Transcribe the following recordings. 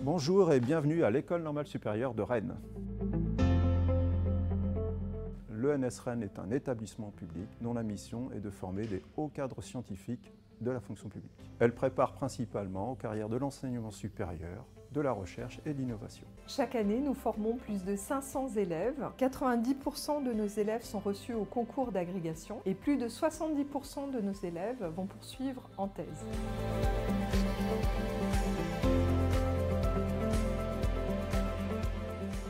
Bonjour et bienvenue à l'École normale supérieure de Rennes. L'ENS Rennes est un établissement public dont la mission est de former des hauts cadres scientifiques de la fonction publique. Elle prépare principalement aux carrières de l'enseignement supérieur, de la recherche et de l'innovation. Chaque année, nous formons plus de 500 élèves. 90% de nos élèves sont reçus au concours d'agrégation et plus de 70% de nos élèves vont poursuivre en thèse.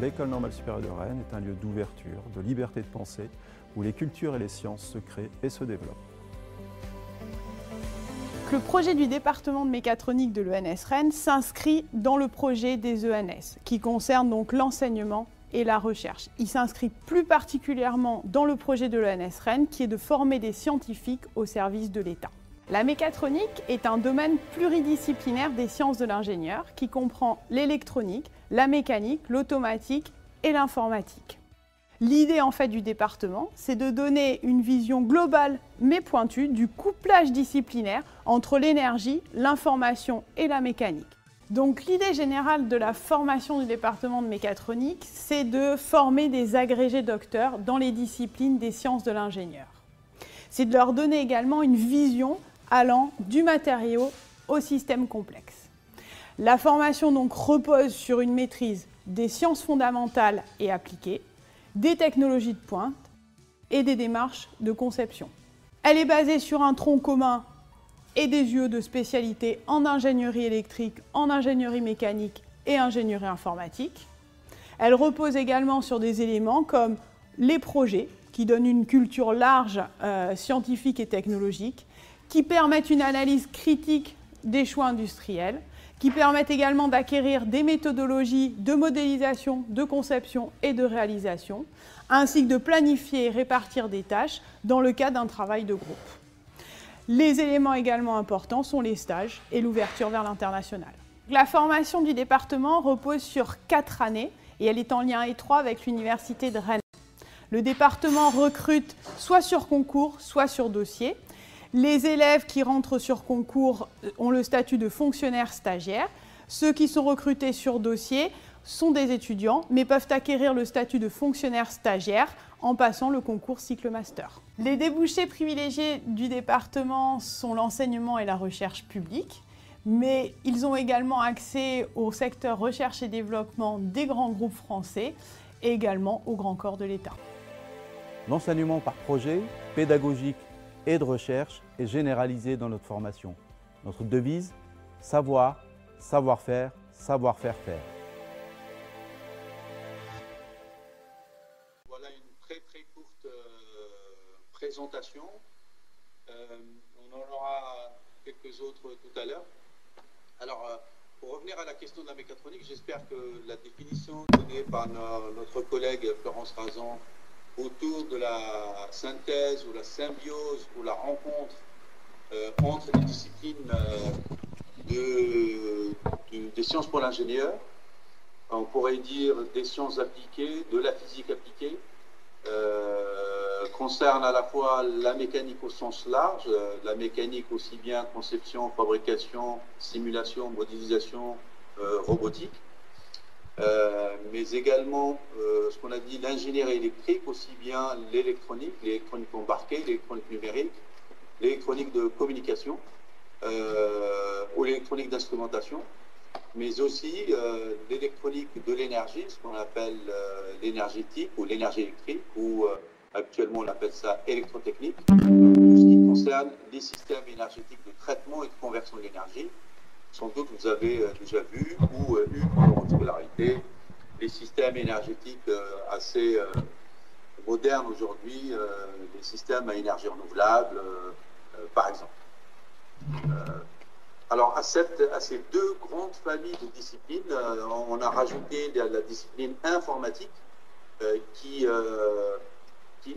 L'École normale supérieure de Rennes est un lieu d'ouverture, de liberté de pensée, où les cultures et les sciences se créent et se développent. Le projet du département de mécatronique de l'ENS Rennes s'inscrit dans le projet des ENS, qui concerne donc l'enseignement et la recherche. Il s'inscrit plus particulièrement dans le projet de l'ENS Rennes, qui est de former des scientifiques au service de l'État. La mécatronique est un domaine pluridisciplinaire des sciences de l'ingénieur qui comprend l'électronique, la mécanique, l'automatique et l'informatique. L'idée en fait du département, c'est de donner une vision globale mais pointue du couplage disciplinaire entre l'énergie, l'information et la mécanique. Donc l'idée générale de la formation du département de mécatronique, c'est de former des agrégés docteurs dans les disciplines des sciences de l'ingénieur. C'est de leur donner également une vision allant du matériau au système complexe. La formation donc repose sur une maîtrise des sciences fondamentales et appliquées, des technologies de pointe et des démarches de conception. Elle est basée sur un tronc commun et des UE de spécialité en ingénierie électrique, en ingénierie mécanique et ingénierie informatique. Elle repose également sur des éléments comme les projets, qui donnent une culture large, scientifique et technologique, qui permettent une analyse critique des choix industriels, qui permettent également d'acquérir des méthodologies de modélisation, de conception et de réalisation, ainsi que de planifier et répartir des tâches dans le cadre d'un travail de groupe. Les éléments également importants sont les stages et l'ouverture vers l'international. La formation du département repose sur 4 années et elle est en lien étroit avec l'Université de Rennes. Le département recrute soit sur concours, soit sur dossier. Les élèves qui rentrent sur concours ont le statut de fonctionnaire stagiaire. Ceux qui sont recrutés sur dossier sont des étudiants, mais peuvent acquérir le statut de fonctionnaire stagiaire en passant le concours cycle master. Les débouchés privilégiés du département sont l'enseignement et la recherche publique, mais ils ont également accès au secteur recherche et développement des grands groupes français et également au grand corps de l'État. L'enseignement par projet, pédagogique et de recherche est généralisé dans notre formation. Notre devise, savoir, savoir-faire, savoir-faire faire. Voilà une très courte présentation. On en aura quelques autres tout à l'heure. Alors, pour revenir à la question de la mécatronique, j'espère que la définition donnée par notre collègue Florence Razan autour de la synthèse ou la symbiose ou la rencontre entre les disciplines des sciences pour l'ingénieur, on pourrait dire des sciences appliquées, de la physique appliquée, concerne à la fois la mécanique au sens large, la mécanique aussi bien conception, fabrication, simulation, modélisation, robotique, mais également ce qu'on a dit l'ingénierie électrique, aussi bien l'électronique embarquée, l'électronique numérique, l'électronique de communication ou l'électronique d'instrumentation, mais aussi l'électronique de l'énergie, ce qu'on appelle l'énergétique ou l'énergie électrique, ou actuellement on appelle ça électrotechnique, tout ce qui concerne les systèmes énergétiques de traitement et de conversion de l'énergie. Sans doute vous avez déjà vu ou eu pendant votre scolarité les systèmes énergétiques assez modernes aujourd'hui, les systèmes à énergie renouvelable, par exemple. Alors à ces deux grandes familles de disciplines, on a rajouté la discipline informatique qui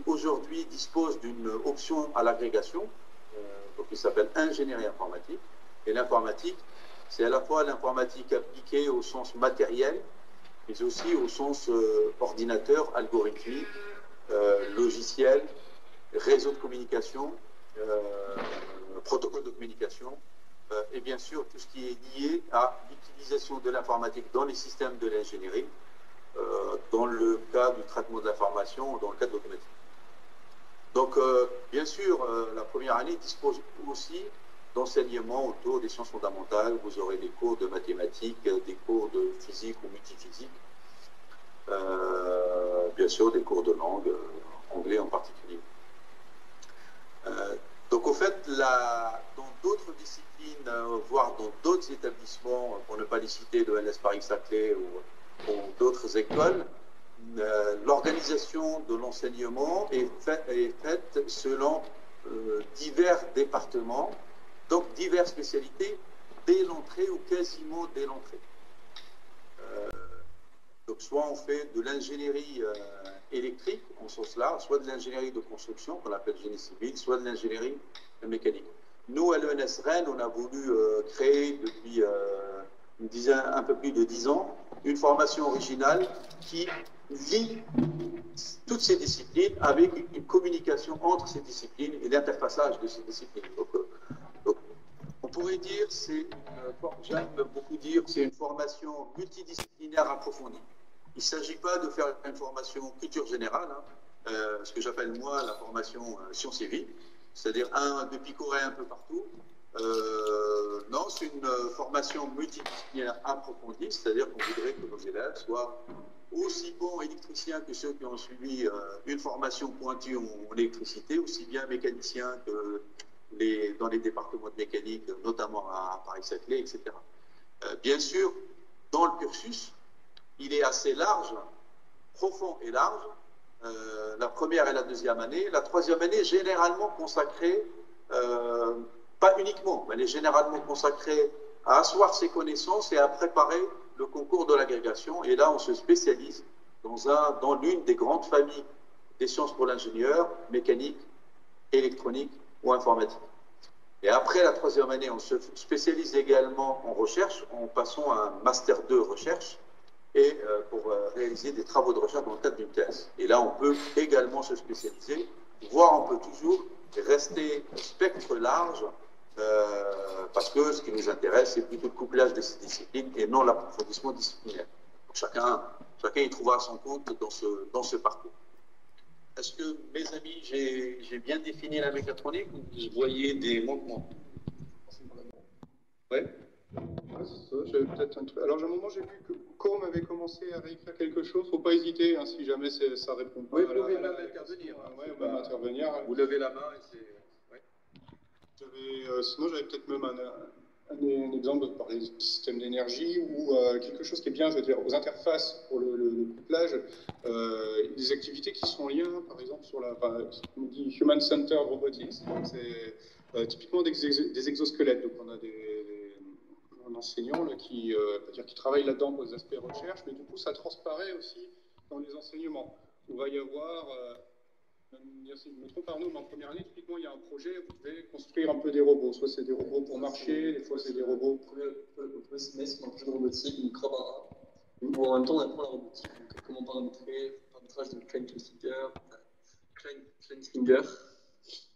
aujourd'hui dispose d'une option à l'agrégation, qui s'appelle ingénierie informatique. Et l'informatique, c'est à la fois l'informatique appliquée au sens matériel, mais aussi au sens ordinateur, algorithmique, logiciel, réseau de communication, protocole de communication, et bien sûr tout ce qui est lié à l'utilisation de l'informatique dans les systèmes de l'ingénierie, dans le cas du traitement de l'information, dans le cas de l'automatique. Donc, bien sûr, la première année dispose aussi d'enseignements autour des sciences fondamentales. Vous aurez des cours de mathématiques, des cours de physique ou multiphysique, bien sûr des cours de langue, anglais en particulier. Donc, au fait, dans d'autres disciplines, voire dans d'autres établissements, pour ne pas les citer, le LS Paris-Saclay ou d'autres écoles, l'organisation de l'enseignement est faite selon divers départements, donc diverses spécialités, dès l'entrée ou quasiment dès l'entrée. Donc soit on fait de l'ingénierie électrique en sens large, soit de l'ingénierie de construction qu'on appelle génie civil, soit de l'ingénierie mécanique. Nous, à l'ENS Rennes, on a voulu créer depuis un peu plus de 10 ans une formation originale qui lie toutes ces disciplines avec une communication entre ces disciplines et l'interfaçage de ces disciplines. Donc, on pourrait dire, j'aime beaucoup dire, c'est une formation multidisciplinaire approfondie. Il ne s'agit pas de faire une formation culture générale, ce que j'appelle moi la formation sciences et vie, c'est-à-dire de picorer un peu partout. Non, c'est une formation multidisciplinaire approfondie, c'est-à-dire qu'on voudrait que nos élèves soient aussi bons électriciens que ceux qui ont suivi une formation pointue en électricité, aussi bien mécaniciens que dans les départements de mécanique, notamment à Paris-Saclay, etc. Bien sûr, dans le cursus, il est assez large, profond et large. La première et la deuxième année. La troisième année, généralement consacrée, pas uniquement, mais elle est généralement consacrée à asseoir ses connaissances et à préparer le concours de l'agrégation. Et là, on se spécialise dans l'une des grandes familles des sciences pour l'ingénieur, mécanique, électronique ou informatique. Et après la troisième année, on se spécialise également en recherche, en passant à un Master 2 recherche, et pour réaliser des travaux de recherche dans le cadre d'une thèse. Et là, on peut également se spécialiser, voire on peut toujours rester spectre large, parce que ce qui nous intéresse, c'est plutôt le couplage de ces disciplines et non l'approfondissement disciplinaire. Donc chacun y trouvera son compte dans ce parcours. Est-ce que, mes amis, j'ai bien défini la mécatronique ou vous voyez des manquements? Oui. J'avais peut-être un truc. Alors, à un moment, j'ai vu que Com avait commencé à réécrire quelque chose. Il ne faut pas hésiter, hein, si jamais ça répond pas. Oui, vous pouvez même intervenir. Oui, on peut intervenir. Vous levez la main et c'est... Sinon, j'avais peut-être même un exemple de parler de système d'énergie ou quelque chose qui est bien, je veux dire, aux interfaces pour le couplage, des activités qui sont en lien, par exemple, sur on dit Human Centered Robotics. C'est typiquement des exosquelettes. Donc, on a un enseignant là, qui travaille là-dedans pour les aspects recherche, mais du coup, ça transparaît aussi dans les enseignements. Il va y avoir... si je me trompe, Arnaud, mais en première année, typiquement, il y a un projet où vous devez construire un peu des robots. Soit c'est des robots pour marcher, des fois c'est des robots... Au premier semestre, on a un projet de robotique, une micro où en même temps, on apprend la robotique, donc comment paramétrage de Kleinfinger.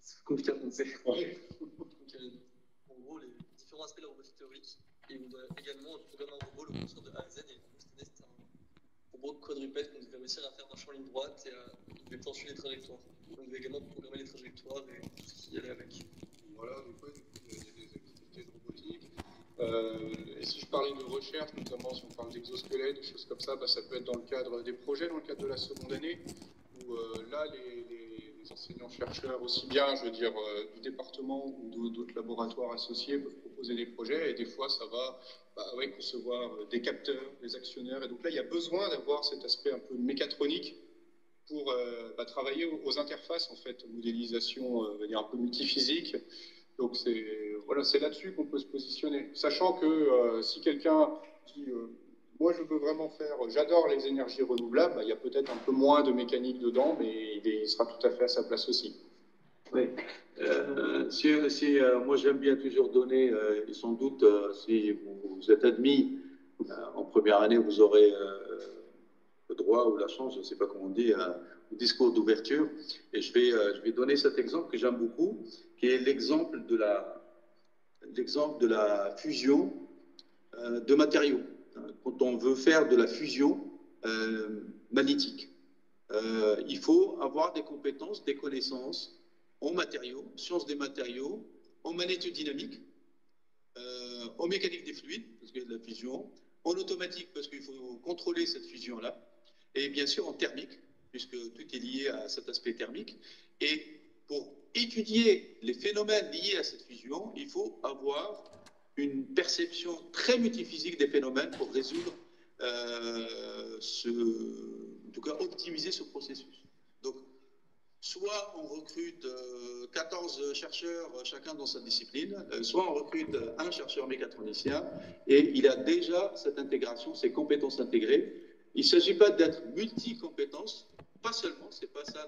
C'est compliqué à prononcer. Ouais. Donc, en gros, les différents aspects de la robotique théorique. Et on doit également programmer un robot, le construire de A à Z. Et c'était un robot quadrupède qu'on devait réussir à faire marcher en ligne droite et à déclencher les trajectoires. On devait également programmer les trajectoires et tout ce qui allait avec. Voilà, du coup, il y a des activités de robotique. Et si je parlais de recherche, notamment si on parle d'exosquelettes, des choses comme ça, ça peut être dans le cadre des projets, dans le cadre de la seconde année, où là, les enseignants-chercheurs, aussi bien, je veux dire, du département ou d'autres laboratoires associés peuvent proposer des projets, et des fois, ça va concevoir des capteurs, des actionneurs, et donc là, il y a besoin d'avoir cet aspect un peu mécatronique pour travailler aux interfaces, en fait, modélisation, on va dire, un peu multiphysique. Donc c'est là-dessus qu'on peut se positionner. Sachant que si quelqu'un dit moi je veux vraiment faire, j'adore les énergies renouvelables, il y a peut-être un peu moins de mécanique dedans, mais il sera tout à fait à sa place aussi. Oui. Moi j'aime bien toujours donner, et sans doute si vous êtes admis en première année, vous aurez le droit ou la chance, je ne sais pas comment on dit, au discours d'ouverture. Et je vais donner cet exemple que j'aime beaucoup, qui est l'exemple de l'exemple de la fusion de matériaux. Quand on veut faire de la fusion magnétique, il faut avoir des compétences, des connaissances en matériaux, sciences des matériaux, en magnétodynamique, en mécanique des fluides, parce qu'il y a de la fusion, en automatique, parce qu'il faut contrôler cette fusion-là, et bien sûr en thermique, puisque tout est lié à cet aspect thermique. Et pour étudier les phénomènes liés à cette fusion, il faut avoir une perception très multiphysique des phénomènes pour résoudre, en tout cas optimiser ce processus. Donc, soit on recrute 14 chercheurs, chacun dans sa discipline, soit on recrute un chercheur mécatronicien, et il a déjà cette intégration, ces compétences intégrées. Il ne s'agit pas d'être multi-compétences, pas seulement, ce n'est pas ça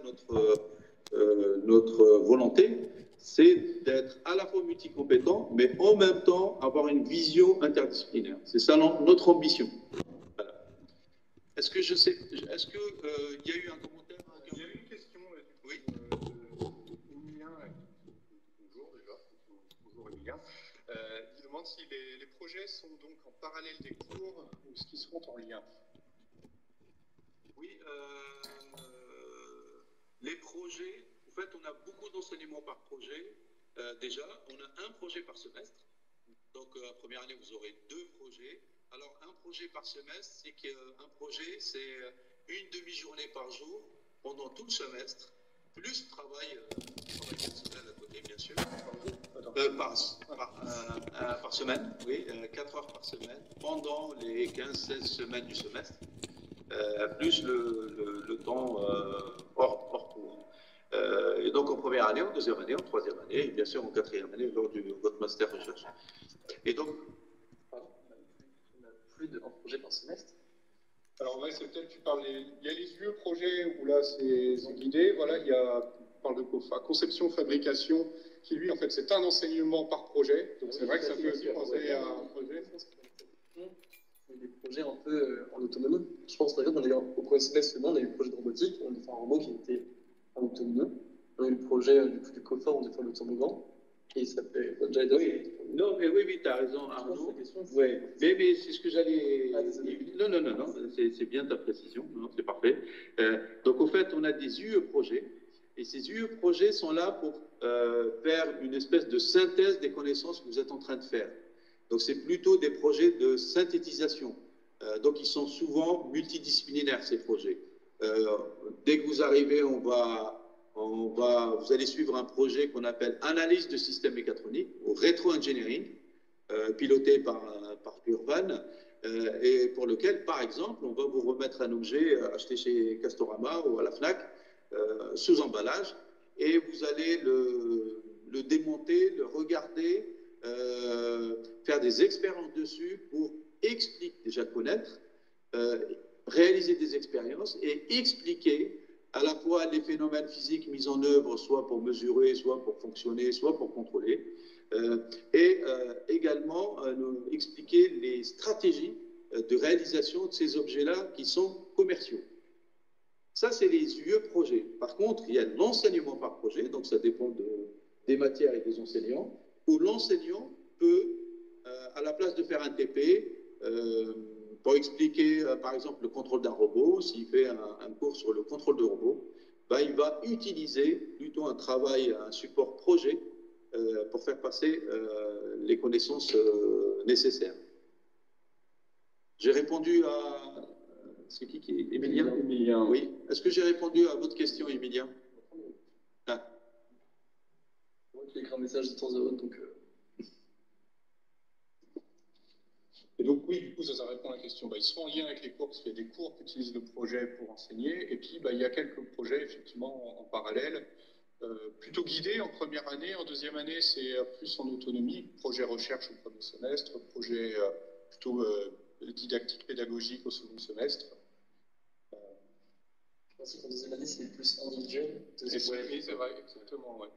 notre volonté, c'est d'être à la fois multi-compétent, mais en même temps avoir une vision interdisciplinaire. C'est ça notre ambition. Voilà. Est-ce que y a eu un commentaire? Il y a eu une question oui. Emilien, bonjour déjà, bonjour Emilien. Il demande si les projets sont donc en parallèle des cours ou est-ce qu'ils seront en lien? Oui, les projets, en fait, on a beaucoup d'enseignements par projet. Déjà, on a un projet par semestre. Donc, en première année, vous aurez 2 projets. Alors, un projet par semestre, c'est qu'un projet, c'est une demi-journée par jour pendant tout le semestre, plus travail personnel à côté, bien sûr. Par semaine, oui, 4 heures par semaine, pendant les 15-16 semaines du semestre. Plus le temps hors cours. Et donc en première année, en deuxième année, en troisième année, et bien sûr en quatrième année lors de votre master recherche. Et donc, pardon, on a plus d'un projet par semestre. Alors ouais, c'est peut-être, il y a les vieux projets où là c'est guidé, voilà, on parle de conception, fabrication, qui lui en fait c'est un enseignement par projet, donc c'est vrai que ça peut aussi penser à un projet. Des projets un peu en autonomie. Je pense par exemple, au premier semestre, on a eu le projet de robotique, on a fait un robot qui était en autonomie. On a eu le projet du coffre, on a fait le toboggan, et ça fait oui. Non, mais oui, tu as raison, Arnaud. Oui, mais c'est ce que j'allais. Non, c'est bien ta précision, c'est parfait. Donc, au fait, on a des UE projets, et ces UE projets sont là pour faire une espèce de synthèse des connaissances que vous êtes en train de faire. Donc, c'est plutôt des projets de synthétisation. Donc, ils sont souvent multidisciplinaires, ces projets. Dès que vous arrivez, vous allez suivre un projet qu'on appelle analyse de système mécatronique, ou rétro-engineering, piloté par Urban, et pour lequel, par exemple, on va vous remettre un objet acheté chez Castorama ou à la FNAC, sous emballage, et vous allez le démonter, le regarder, faire des expériences dessus pour expliquer, déjà connaître, réaliser des expériences et expliquer à la fois les phénomènes physiques mis en œuvre, soit pour mesurer, soit pour fonctionner, soit pour contrôler, et également nous expliquer les stratégies de réalisation de ces objets-là qui sont commerciaux. Ça, c'est les UE projets. Par contre, il y a l'enseignement par projet, donc ça dépend des matières et des enseignants, où l'enseignant peut, à la place de faire un TP, pour expliquer, par exemple, le contrôle d'un robot, s'il fait un cours sur le contrôle de robot, il va utiliser plutôt un support projet, pour faire passer les connaissances nécessaires. J'ai répondu à... C'est qui est Emilien. Oui. Est-ce que j'ai répondu à votre question, Emilien? Ah. Moi qui ai écrit un message de temps à autre, donc... Et donc oui, du coup, ça répond à la question. Ils sont en lien avec les cours, parce qu'il y a des cours qui utilisent le projet pour enseigner, et puis il y a quelques projets, effectivement, en parallèle, plutôt guidés en première année. En deuxième année, c'est plus en autonomie, projet recherche au premier semestre, projet plutôt didactique, pédagogique au second semestre. Je pense qu'en deuxième année, c'est plus individuel. Oui, c'est vrai, exactement, ouais.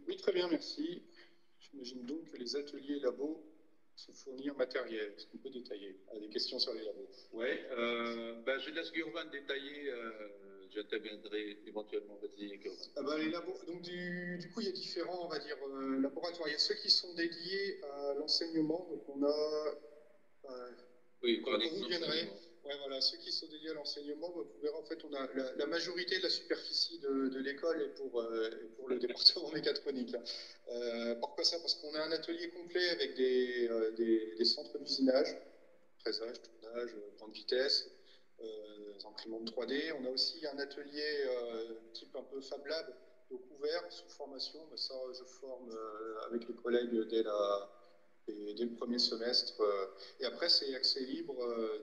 Oui, très bien, merci. J'imagine donc que les ateliers labos se fournir matériel. Est-ce qu'on peut détailler? Des questions sur les labos? Oui, je laisse Urban détailler j'interviendrai éventuellement. Les labos, donc du coup, il y a différents, on va dire, laboratoires. Il y a ceux qui sont dédiés à l'enseignement. Donc on a... oui, quand vous viendrez, ouais, voilà, ceux qui sont dédiés à l'enseignement, vous verrez, en fait, on a la majorité de la superficie de l'école est pour le département mécatronique. Là. Pourquoi ça? Parce qu'on a un atelier complet avec des centres d'usinage, pressage, tournage, grande vitesse, imprimantes 3D. On a aussi un atelier type un peu Fab Lab, donc ouvert, sous formation. Mais ça, je forme avec les collègues dès le premier semestre. Et après, c'est accès libre,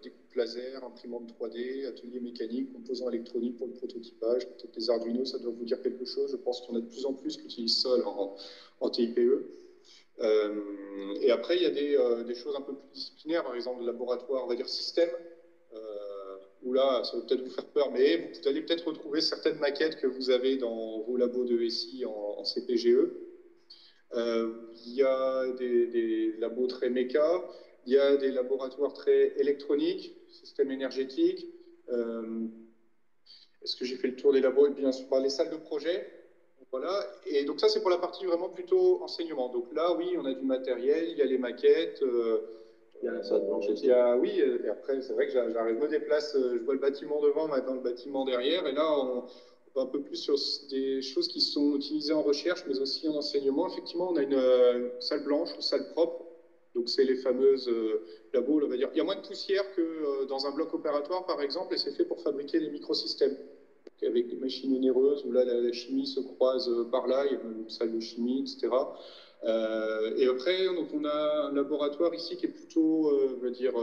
découpe laser, imprimante 3D, atelier mécanique, composants électroniques pour le prototypage. Peut-être les Arduino, ça doit vous dire quelque chose. Je pense qu'on a de plus en plus qui utilisent ça en TIPE. Et après, il y a des choses un peu plus disciplinaires, par exemple le laboratoire, on va dire système, où là, ça va peut-être vous faire peur, mais vous allez peut-être retrouver certaines maquettes que vous avez dans vos labos de SI en CPGE. Il y a des labos très méca, il y a des laboratoires très électroniques, système énergétique. Est-ce que j'ai fait le tour des labos? Et bien sûr, les salles de projet. Voilà. Et donc ça, c'est pour la partie vraiment plutôt enseignement. Donc là, oui, on a du matériel, il y a les maquettes. Il y a la salle blanche aussi. Oui, et après, c'est vrai que j'arrive, je me déplace, je vois le bâtiment devant, maintenant le bâtiment derrière. Et là, on va un peu plus sur des choses qui sont utilisées en recherche, mais aussi en enseignement. Effectivement, on a une salle blanche ou salle propre. Donc, c'est les fameuses labos, on va dire. Il y a moins de poussière que dans un bloc opératoire, par exemple, et c'est fait pour fabriquer des microsystèmes. Avec des machines onéreuses, où là, la chimie se croise par là, il y a une salle de chimie, etc. Et après, donc, on a un laboratoire ici qui est plutôt, on va dire,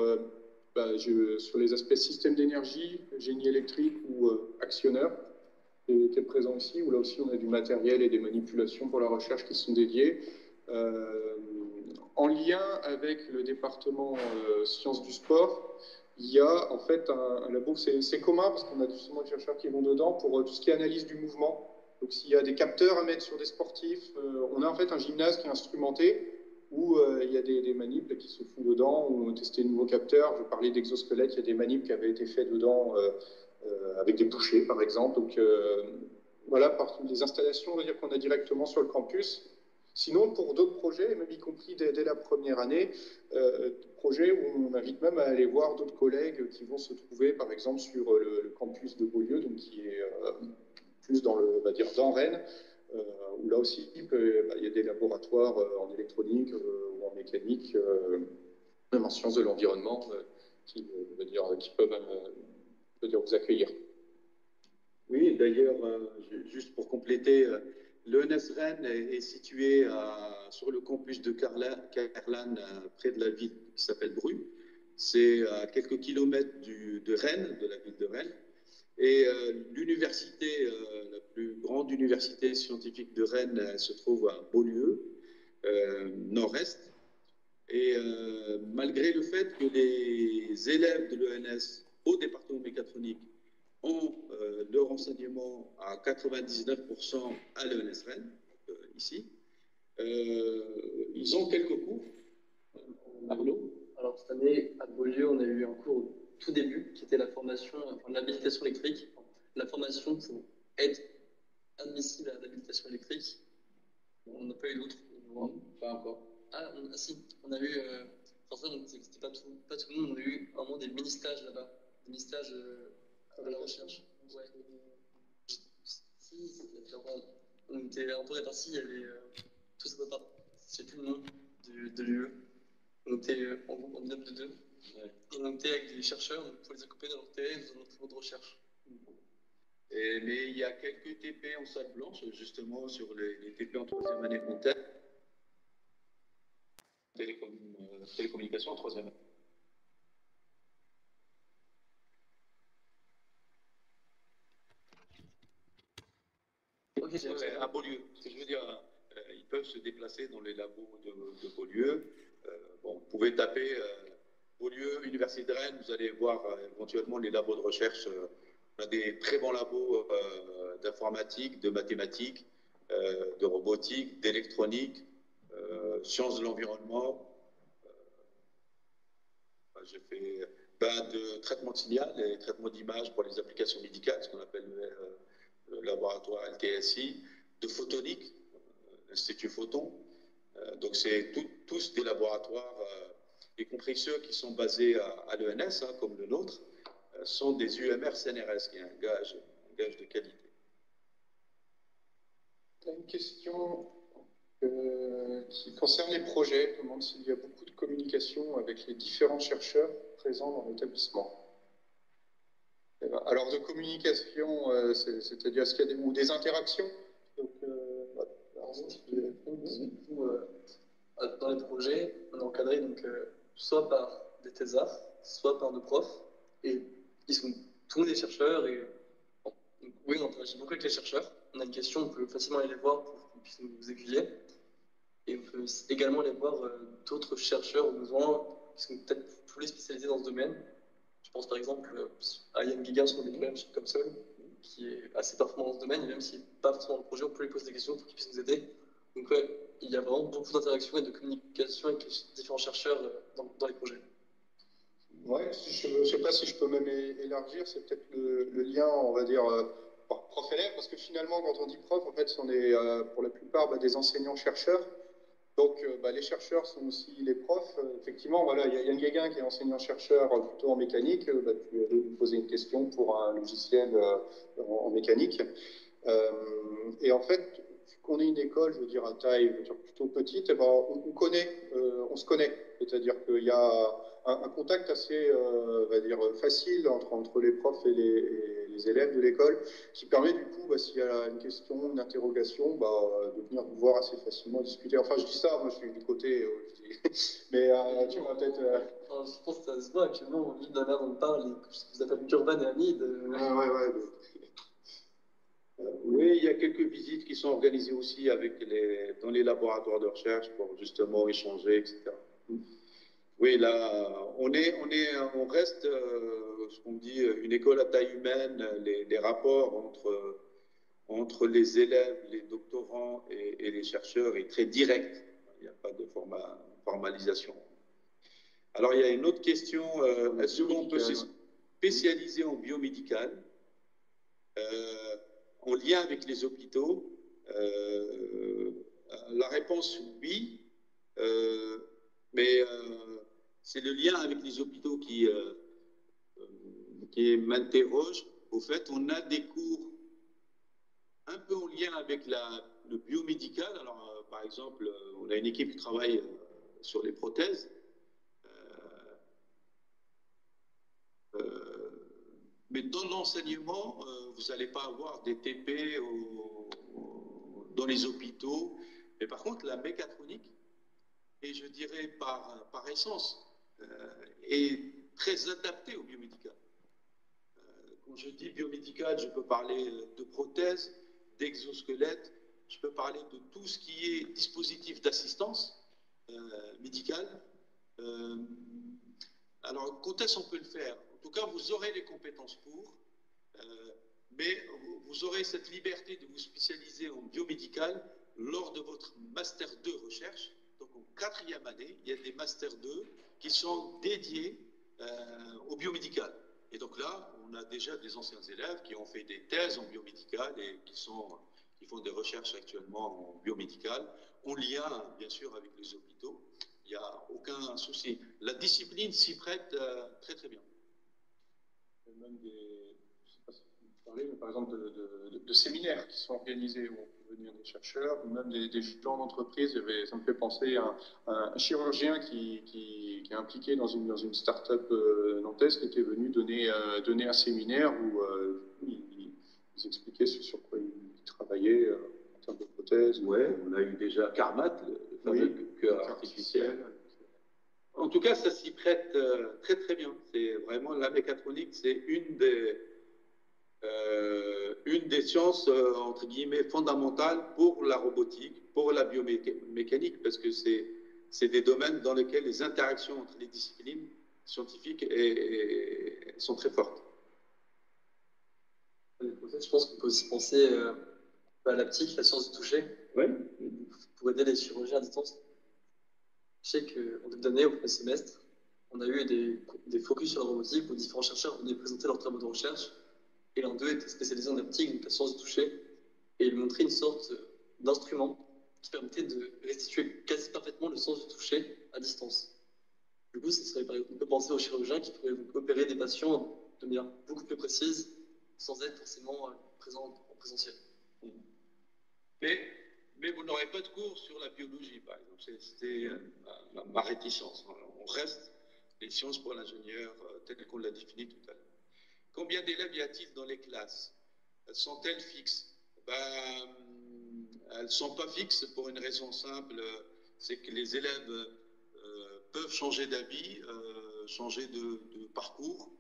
sur les aspects système d'énergie, génie électrique ou actionneur, qui est présent ici, où là aussi on a du matériel et des manipulations pour la recherche qui sont dédiées. En lien avec le département sciences du sport, il y a en fait un labo, c'est commun parce qu'on a justement des chercheurs qui vont dedans pour tout ce qui est analyse du mouvement. Donc s'il y a des capteurs à mettre sur des sportifs, on a en fait un gymnase qui est instrumenté où il y a des manips qui se font dedans, où on testait de nouveaux capteurs. Je parlais d'exosquelettes, il y a des manips qui avaient été faits dedans avec des bouchées par exemple. Donc voilà, par les installations, on va dire qu'on a directement sur le campus. Sinon, pour d'autres projets, même y compris dès la première année, projets où on invite même à aller voir d'autres collègues qui vont se trouver, par exemple, sur le campus de Beaulieu, donc qui est plus dans dans Rennes, où là aussi, il y a des laboratoires en électronique ou en mécanique, même en sciences de l'environnement, qui peuvent vous accueillir. Oui, d'ailleurs, juste pour compléter, l'ENS Rennes est situé sur le campus de Carlan, près de la ville qui s'appelle Bru. C'est à quelques kilomètres de Rennes, de la ville de Rennes. Et l'université, la plus grande université scientifique de Rennes, se trouve à Beaulieu, nord-est. Et malgré le fait que les élèves de l'ENS au département mécatronique ont leur enseignement à 99% à l'ENS Rennes, ici, ils ont quelques cours. Arnaud? Alors cette année, à Beaulieu, on a eu un cours au tout début, qui était la formation, l'habilitation électrique, la formation pour être admissible à l'habilitation électrique. On n'a pas eu d'autres. Pas encore. Si, on a eu, c'était pas tout le monde, on a eu vraiment des mini-stages là-bas, des mini-stages à la recherche. Ouais. On était un peu répartis, il y avait tout ça, je sais plus le nom de l'UE. On était en binôme de deux. Ouais. Et on était avec des chercheurs pour les accompagner dans leur thèse, dans leur travaux de recherche. Mais il y a quelques TP en salle blanche, justement, sur les TP en troisième année Montaigne. Télécommunications en troisième année. Okay, à Beaulieu. Je veux dire, ils peuvent se déplacer dans les labos de Beaulieu. Vous pouvez taper Beaulieu, Université de Rennes, vous allez voir éventuellement les labos de recherche. On a des très bons labos d'informatique, de mathématiques, de robotique, d'électronique, sciences de l'environnement. J'ai fait De traitement de signal et traitement d'image pour les applications médicales, ce qu'on appelle le laboratoire LTSI, de photonique, l'Institut Photon. Donc c'est tous des laboratoires, y compris ceux qui sont basés à l'ENS, hein, comme le nôtre, sont des UMR CNRS, qui est un gage de qualité. Tu as une question qui concerne les projets. Je demande s'il y a beaucoup de communication avec les différents chercheurs présents dans l'établissement. Alors de communication, c'est-à-dire est-ce qu'il y a des interactions? Donc, dans les projets, on est encadré donc, soit par des thésards, soit par nos profs, et ils sont tous des chercheurs, et bon, donc, oui, on interagit beaucoup avec les chercheurs. On a une question, on peut facilement aller les voir pour qu'ils puissent nous aiguiller, et on peut également aller voir d'autres chercheurs au besoin qui sont peut-être plus spécialisés dans ce domaine. Je pense par exemple à Yann Guéguin sur les chez Comsol, qui est assez performant dans ce domaine, et même s'il n'est pas forcément dans le projet, on peut lui poser des questions pour qu'il puisse nous aider. Donc ouais, il y a vraiment beaucoup d'interactions et de communication avec les différents chercheurs dans les projets. Ouais, je ne sais pas si je peux même élargir, c'est peut-être le lien, on va dire, prof-élève, parce que finalement, quand on dit prof, en fait, on est pour la plupart des enseignants-chercheurs. Donc, les chercheurs sont aussi les profs. Effectivement, voilà, il y a Yann Guéguin qui est enseignant-chercheur plutôt en mécanique. Tu allais lui poser une question pour un logiciel en mécanique. Et en fait, vu qu'on est une école, je veux dire, à taille plutôt petite, on se connaît. C'est-à-dire qu'il y a un contact assez facile entre les profs et les élèves de l'école, qui permet du coup, s'il y a une question, une interrogation, de venir nous voir assez facilement, discuter. Enfin, je dis ça, moi je suis du côté, mais tu vas peut-être... Je pense que ça se voit actuellement, au vu de la manière dont on parle, ce que vous appelez Urban et Hamid. Oui, il y a quelques visites qui sont organisées aussi dans les laboratoires de recherche pour justement échanger, etc. Oui, là, on reste, ce qu'on dit, une école à taille humaine. Les rapports entre les élèves, les doctorants et les chercheurs est très direct. Il n'y a pas de formalisation. Alors, il y a une autre question. Est-ce qu'on peut se spécialiser en biomédical en lien avec les hôpitaux? La réponse, oui. Mais c'est le lien avec les hôpitaux qui m'interroge. Au fait, on a des cours un peu en lien avec le biomédical. Alors, par exemple, on a une équipe qui travaille sur les prothèses. Mais dans l'enseignement, vous n'allez pas avoir des TP dans les hôpitaux. Mais par contre, la mécatronique, et je dirais par essence, est très adaptée au biomédical. Quand je dis biomédical, je peux parler de prothèses, d'exosquelettes, je peux parler de tout ce qui est dispositif d'assistance médicale. Alors, quand est-ce qu'on peut le faire? En tout cas, vous aurez les compétences pour, mais vous aurez cette liberté de vous spécialiser en biomédical lors de votre Master 2 recherche. Donc, en 4e année, il y a des Master 2 qui sont dédiés au biomédical. Et donc là, on a déjà des anciens élèves qui ont fait des thèses en biomédical et qui font des recherches actuellement en biomédical, en lien, bien sûr, avec les hôpitaux. Il n'y a aucun souci. La discipline s'y prête très, très bien. Il y a même je ne sais pas si vous parlez, mais par exemple de séminaires qui sont organisés où on peut venir des chercheurs, ou même des gens d'entreprise. Ça me fait penser à un chirurgien qui est impliqué dans une start-up nantaise qui était venu donner un séminaire où ils expliquaient sur quoi ils travaillaient en termes de prothèses. Oui, on a eu déjà Carmat, le fameux cœur artificiel. En tout cas, ça s'y prête très très bien. C'est vraiment la mécatronique, c'est une des sciences entre guillemets fondamentales pour la robotique, pour la biomécanique, parce que c'est des domaines dans lesquels les interactions entre les disciplines scientifiques sont très fortes. Je pense qu'on peut aussi penser à l'aptique, la science du toucher, pour aider les chirurgiens à distance. Je sais qu'en début d'année, au premier semestre, on a eu des focus sur la robotique où différents chercheurs venaient présenter leurs travaux de recherche. Et l'un d'eux était spécialisé en haptique, donc la science du toucher. Et il montrait une sorte d'instrument qui permettait de restituer quasi parfaitement le sens du toucher à distance. Du coup, on peut penser aux chirurgiens qui pourraient opérer des patients de manière beaucoup plus précise, sans être forcément présent en présentiel. Mais vous n'aurez pas de cours sur la biologie, par exemple. C'était ma réticence. On reste les sciences pour l'ingénieur telles qu'on l'a défini tout à l'heure. Combien d'élèves y a-t-il dans les classes? Sont-elles fixes? Elles ne sont pas fixes pour une raison simple, c'est que les élèves peuvent changer d'avis, changer de parcours.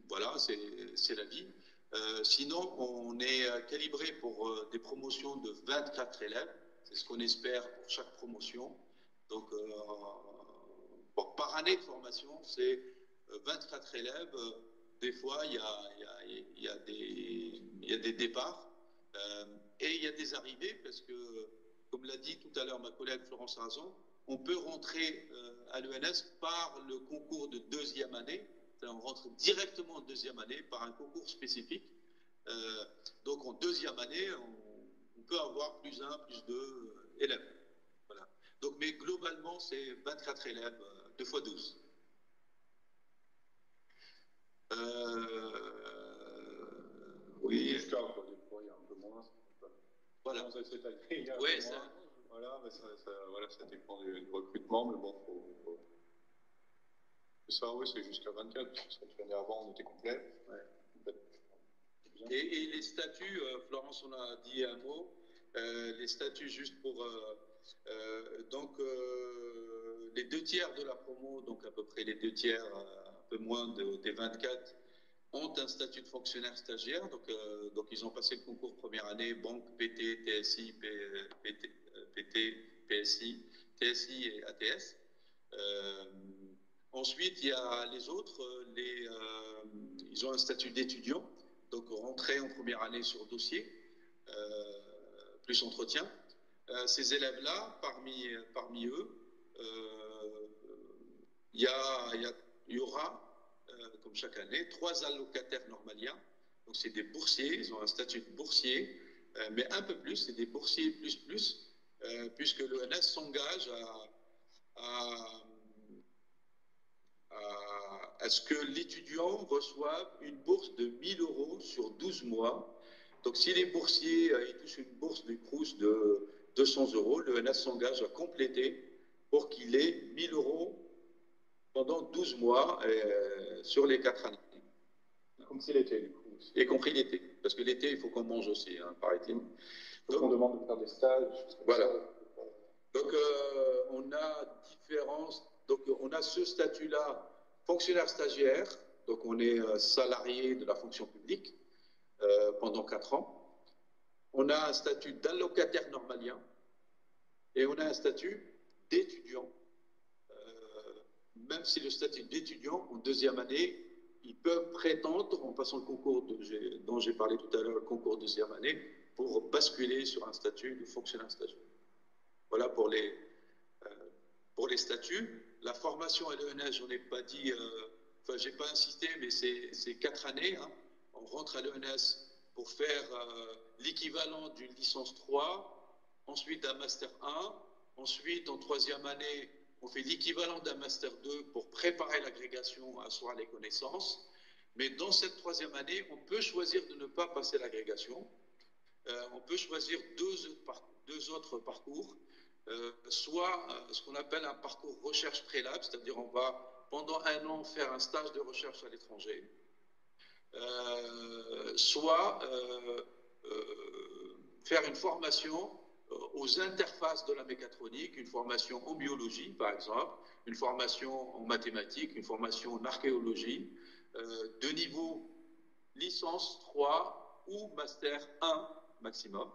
Voilà, c'est la vie. Sinon, on est calibré pour des promotions de 24 élèves. C'est ce qu'on espère pour chaque promotion. Donc, par année de formation, c'est 24 élèves. Des fois, il y a des départs et il y a des arrivées parce que, comme l'a dit tout à l'heure ma collègue Florence Razon, on peut rentrer à l'ENS par le concours de deuxième année. On rentre directement en deuxième année par un concours spécifique. Donc en deuxième année, on peut avoir plus 1, plus 2 élèves. Voilà. Donc, mais globalement, c'est 24 élèves, 2 fois 12. Oui. Jusqu'à des fois, il y a un peu moins. Voilà. Oui, ça. Voilà, mais ça dépend du recrutement, mais bon, ça, oui, c'est jusqu'à 24, parce que l'année avant, on était complet. Ouais. Et les statuts, Florence en a dit un mot, les statuts juste pour... donc, les 2 tiers de la promo, donc à peu près les 2 tiers, un peu moins des 24, ont un statut de fonctionnaire stagiaire. Donc ils ont passé le concours première année, banque, PT, TSI, PT, PSI, TSI et ATS. Ensuite, il y a les autres, ils ont un statut d'étudiant, donc rentrée en première année sur dossier, plus entretien. Ces élèves-là, parmi eux, il y aura, comme chaque année, 3 allocataires normaliens. Donc c'est des boursiers, ils ont un statut de boursier, mais un peu plus, c'est des boursiers plus, puisque l'ENS s'engage à ce que l'étudiant reçoive une bourse de 1 000 € sur 12 mois. Donc si les boursiers ils touchent une bourse du Crous de 200 €, l'ENS s'engage à compléter pour qu'il ait 1 000 € pendant 12 mois sur les 4 années. Y compris l'été, du coup. Y compris l'été, parce que l'été, il faut qu'on mange aussi, hein, paraît-il. Donc on demande de faire des stages. Voilà. Donc on a différence. Donc on a ce statut-là, fonctionnaire stagiaire. Donc on est salarié de la fonction publique pendant 4 ans. On a un statut d'allocataire normalien et on a un statut d'étudiant. Même si le statut d'étudiant, en deuxième année, ils peuvent prétendre, en passant le concours dont j'ai parlé tout à l'heure, le concours de deuxième année, pour basculer sur un statut de fonctionnaire stagiaire. Voilà pour les statuts. La formation à l'ENS, j'en ai pas dit, enfin, j'ai pas insisté, mais c'est 4 années. Hein. On rentre à l'ENS pour faire l'équivalent d'une licence 3, ensuite d'un master 1, ensuite en 3e année, on fait l'équivalent d'un master 2 pour préparer l'agrégation, asseoir les connaissances. Mais dans cette 3e année, on peut choisir de ne pas passer l'agrégation. On peut choisir deux autres parcours. Soit ce qu'on appelle un parcours recherche prélab, c'est-à-dire on va pendant 1 an faire un stage de recherche à l'étranger. Soit faire une formation aux interfaces de la mécatronique, une formation en biologie par exemple, une formation en mathématiques, une formation en archéologie, de niveau licence 3 ou master 1 maximum.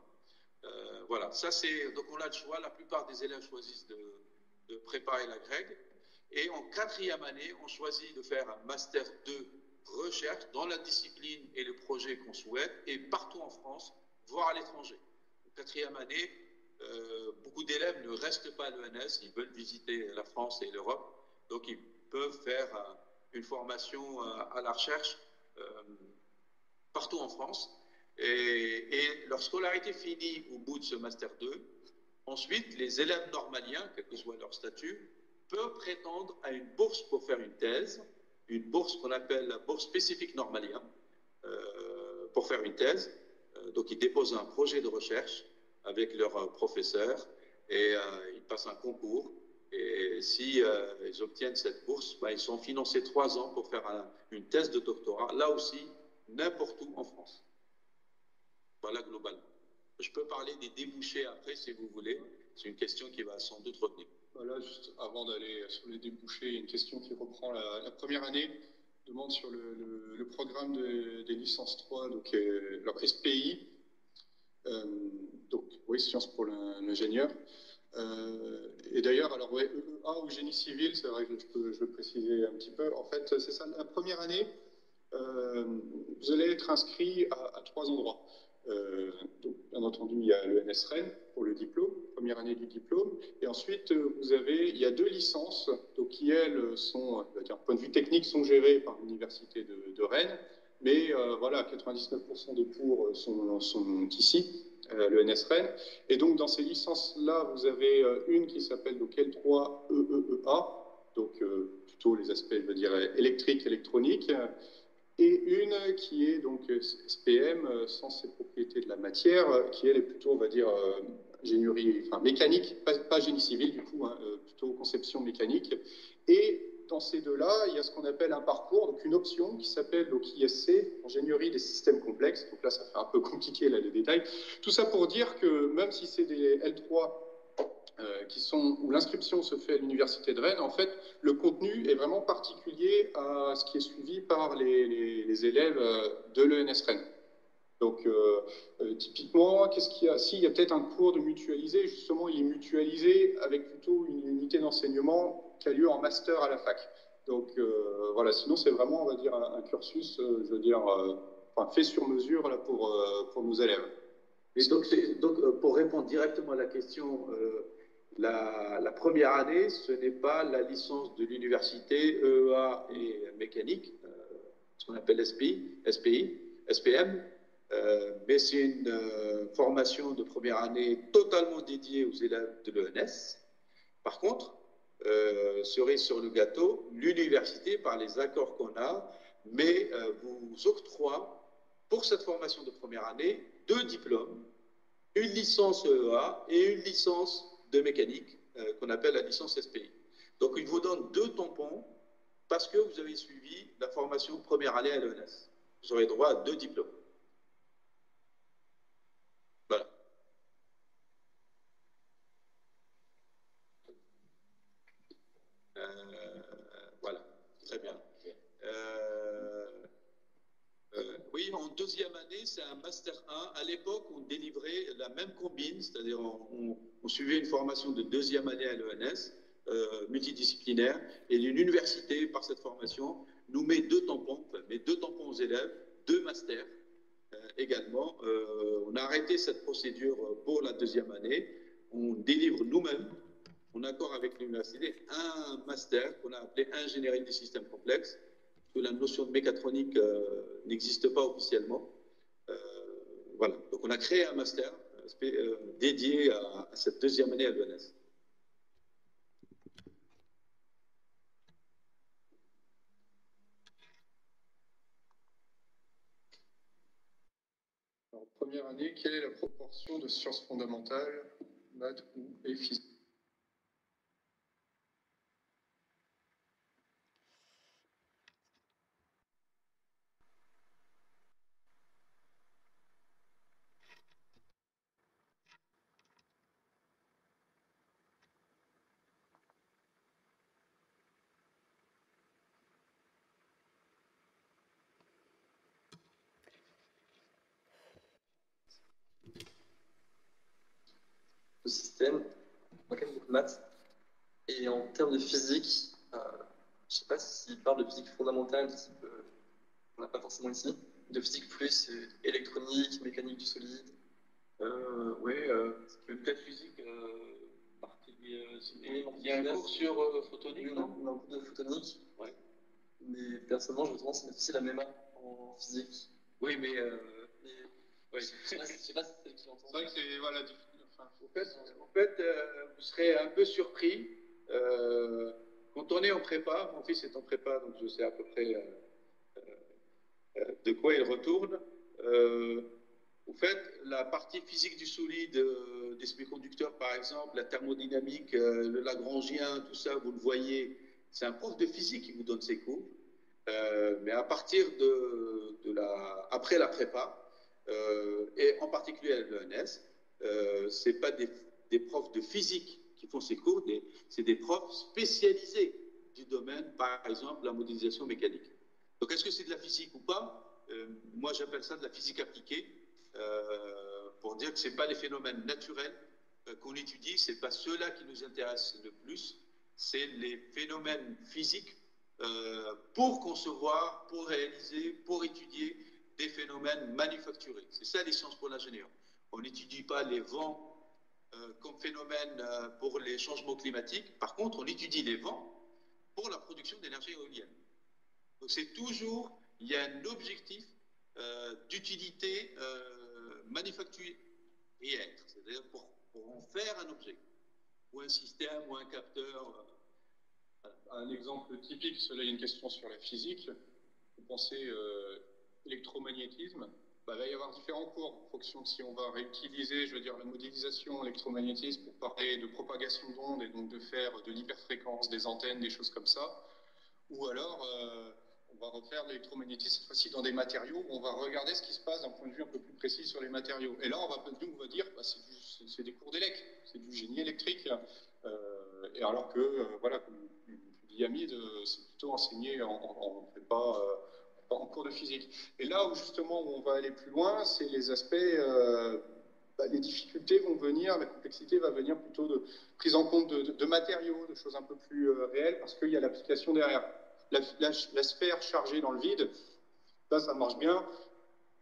Voilà, ça c'est, donc on a le choix, la plupart des élèves choisissent de préparer la grègue, et en 4e année, on choisit de faire un master 2 recherche dans la discipline et le projet qu'on souhaite, et partout en France, voire à l'étranger. En 4e année, beaucoup d'élèves ne restent pas à l'ENS, ils veulent visiter la France et l'Europe, Donc, ils peuvent faire une formation à la recherche partout en France. Et leur scolarité finie au bout de ce Master 2, ensuite, les élèves normaliens, quel que soit leur statut, peuvent prétendre à une bourse pour faire une thèse, une bourse qu'on appelle la bourse spécifique normalien, pour faire une thèse. Donc, ils déposent un projet de recherche avec leur professeur et ils passent un concours. Et si ils obtiennent cette bourse, ils sont financés 3 ans pour faire une thèse de doctorat, là aussi, n'importe où en France. Voilà, globalement. Je peux parler des débouchés après, si vous voulez. C'est une question qui va sans doute revenir. Voilà, juste avant d'aller sur les débouchés, il y a une question qui reprend la première année. Demande sur le programme des licences 3, donc alors SPI, donc oui, sciences pour l'ingénieur. Et d'ailleurs, alors ouais, EEA ou génie civil, c'est vrai que je peux préciser un petit peu. En fait, c'est ça, la première année, vous allez être inscrit à 3 endroits. Donc, bien entendu, il y a l'ENS Rennes pour le diplôme, première année du diplôme, et ensuite il y a 2 licences, donc qui elles sont, d'un point de vue technique, sont gérées par l'université de Rennes, mais voilà, 99% des cours sont ici, l'ENS Rennes, et donc dans ces licences-là, vous avez une qui s'appelle donc L3 EEEA, donc plutôt les aspects, je veux dire, électriques, électroniques, et une qui est donc SPM, sciences et propriétés de la matière, qui elle est plutôt, on va dire, ingénierie, enfin mécanique, pas génie civil du coup, plutôt conception mécanique. Et dans ces deux-là, il y a ce qu'on appelle un parcours, donc une option qui s'appelle donc ISC, ingénierie des systèmes complexes. Donc là, ça fait un peu compliqué là, les détails. Tout ça pour dire que même si c'est des L3 où l'inscription se fait à l'université de Rennes, en fait, le contenu est vraiment particulier à ce qui est suivi par les élèves de l'ENS Rennes. Donc, typiquement, qu'est-ce qu'il y a? Si, il y a peut-être un cours de mutualisé, justement, il est mutualisé avec plutôt une unité d'enseignement qui a lieu en master à la fac. Donc, voilà, sinon, c'est vraiment, on va dire, un cursus, je veux dire, fait sur mesure là, pour nos élèves. Et donc, pour répondre directement à la question, la première année, ce n'est pas la licence de l'université EEA et mécanique, ce qu'on appelle SPI, SPM, mais c'est une formation de première année totalement dédiée aux élèves de l'ENS. Par contre, cerise sur le gâteau, l'université, par les accords qu'on a, vous octroie pour cette formation de première année 2 diplômes, une licence EEA et une licence de mécanique qu'on appelle la licence SPI. Donc, il vous donne 2 tampons parce que vous avez suivi la formation première année à l'ENS. Vous aurez droit à 2 diplômes. Voilà. Voilà, très bien. Oui, en deuxième année, c'est un Master 1. À l'époque, on délivrait la même combine, c'est-à-dire on suivait une formation de deuxième année à l'ENS, multidisciplinaire, et l'université, par cette formation, nous met 2 tampons, aux élèves, 2 masters également. On a arrêté cette procédure pour la deuxième année. On délivre nous-mêmes, en accord avec l'université, un master qu'on a appelé ingénierie des systèmes complexes, que la notion de mécatronique n'existe pas officiellement. Voilà. Donc on a créé un master dédié à cette deuxième année à l'ENS. Alors, première année, quelle est la proportion de sciences fondamentales, maths et physique? Le système, en termes de maths, et en termes de physique, je ne sais pas s'il parle de physique fondamentale, type, on n'a pas forcément ici, de physique plus électronique, mécanique du solide. Oui, peut-être physique, c'est élément Il y a un cours sur photonique, on a un cours de photonique. Ouais. Mais personnellement, je tendance à mettre aussi la MEMA en physique. Oui, mais Je sais pas si c'est celle qui entend. C'est vrai que c'est, voilà, enfin, en fait, vous serez un peu surpris. Quand on est en prépa, mon fils est en prépa, donc je sais à peu près de quoi il retourne. Au fait, la partie physique du solide, des semi-conducteurs par exemple, la thermodynamique, le Lagrangien, tout ça, vous le voyez, c'est un prof de physique qui vous donne ses cours. Mais à partir après la prépa, et en particulier à l'ENS, c'est pas des profs de physique qui font ces cours, c'est des profs spécialisés du domaine, par exemple la modélisation mécanique. Donc est-ce que c'est de la physique ou pas? Moi j'appelle ça de la physique appliquée, pour dire que c'est pas les phénomènes naturels qu'on étudie, c'est pas ceux-là qui nous intéressent le plus, c'est les phénomènes physiques pour concevoir, pour réaliser, pour étudier des phénomènes manufacturés. C'est ça les sciences pour l'ingénieur. On n'étudie pas les vents comme phénomène pour les changements climatiques. Par contre, on étudie les vents pour la production d'énergie éolienne. Donc c'est toujours, il y a un objectif d'utilité manufacturière, c'est-à-dire pour en faire un objet, ou un système, ou un capteur. Un exemple typique, cela est une question sur la physique. Vous pensez électromagnétisme, il va y avoir différents cours en fonction de si on va réutiliser, je veux dire, la modélisation, l'électromagnétisme pour parler de propagation d'ondes et donc de faire de l'hyperfréquence, des antennes, des choses comme ça. Ou alors, on va refaire de l'électromagnétisme, cette fois-ci dans des matériaux, où on va regarder ce qui se passe d'un point de vue un peu plus précis sur les matériaux. Et là, on va dire, c'est des cours d'élec, c'est du génie électrique. Et alors que, voilà, comme dit Hamid, c'est plutôt enseigné en cours de physique. Et là où justement où on va aller plus loin, c'est les aspects, les difficultés vont venir, la complexité va venir plutôt de prise en compte de matériaux, de choses un peu plus réelles, parce qu'il y a l'application derrière. La sphère chargée dans le vide, ça marche bien.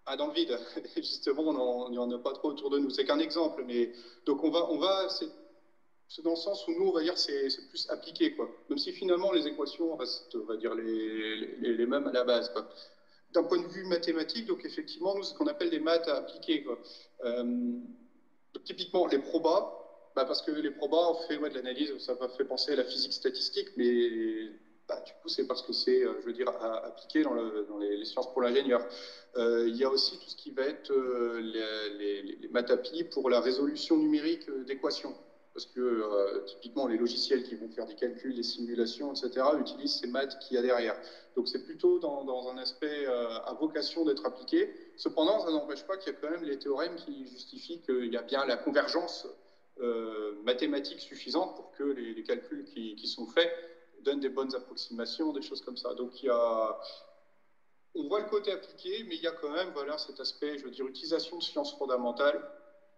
Ah, dans le vide, justement, il n'y en a pas trop autour de nous. C'est qu'un exemple, mais donc c'est dans le sens où nous, on va dire, c'est plus appliqué, quoi. Même si finalement les équations restent, on va dire, les mêmes à la base, quoi. D'un point de vue mathématique, donc effectivement, nous, c'est ce qu'on appelle des maths appliquées, quoi. Donc, typiquement, les probas, parce que les probas, on fait de l'analyse, ça va fait penser à la physique statistique, mais du coup, c'est parce que c'est, je veux dire, appliqué dans les sciences pour l'ingénieur. Il y a aussi tout ce qui va être les maths appli pour la résolution numérique d'équations. Parce que typiquement, les logiciels qui vont faire des calculs, des simulations, etc., utilisent ces maths qu'il y a derrière. Donc c'est plutôt dans un aspect à vocation d'être appliqué. Cependant, ça n'empêche pas qu'il y a quand même les théorèmes qui justifient qu'il y a bien la convergence mathématique suffisante pour que les calculs qui sont faits donnent des bonnes approximations, des choses comme ça. Donc on voit le côté appliqué, mais il y a quand même cet aspect, je veux dire, utilisation de sciences fondamentales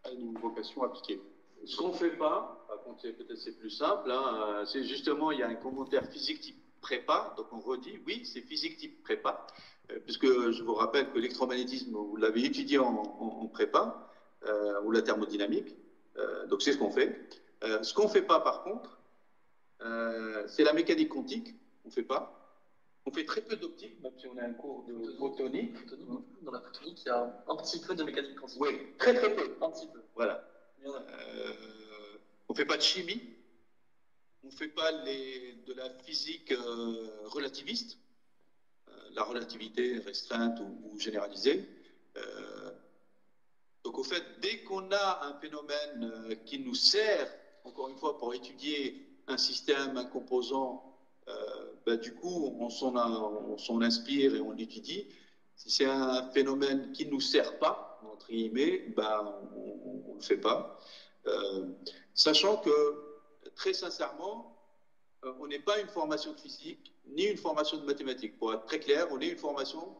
à une vocation appliquée. Ce qu'on ne fait pas, peut-être c'est plus simple, hein, c'est justement, il y a un commentaire physique type prépa, donc on redit, oui, c'est physique type prépa, puisque je vous rappelle que l'électromagnétisme, vous l'avez étudié en prépa, ou la thermodynamique, donc c'est ce qu'on fait. Ce qu'on ne fait pas, par contre, c'est la mécanique quantique, on ne fait pas. On fait très peu d'optique, même si on a un cours de photonique. Dans la photonique, il y a un petit peu de mécanique quantique. Oui, très très peu. Un petit peu. Voilà. On ne fait pas de chimie, on ne fait pas de la physique relativiste, la relativité restreinte ou généralisée. Donc au fait, dès qu'on a un phénomène qui nous sert, encore une fois, pour étudier un système, un composant, du coup, on s'en inspire et on l'étudie. Si c'est un phénomène qui ne nous sert pas, entre guillemets, on ne le fait pas. Sachant que, très sincèrement, on n'est pas une formation de physique, ni une formation de mathématiques. Pour être très clair, on est une formation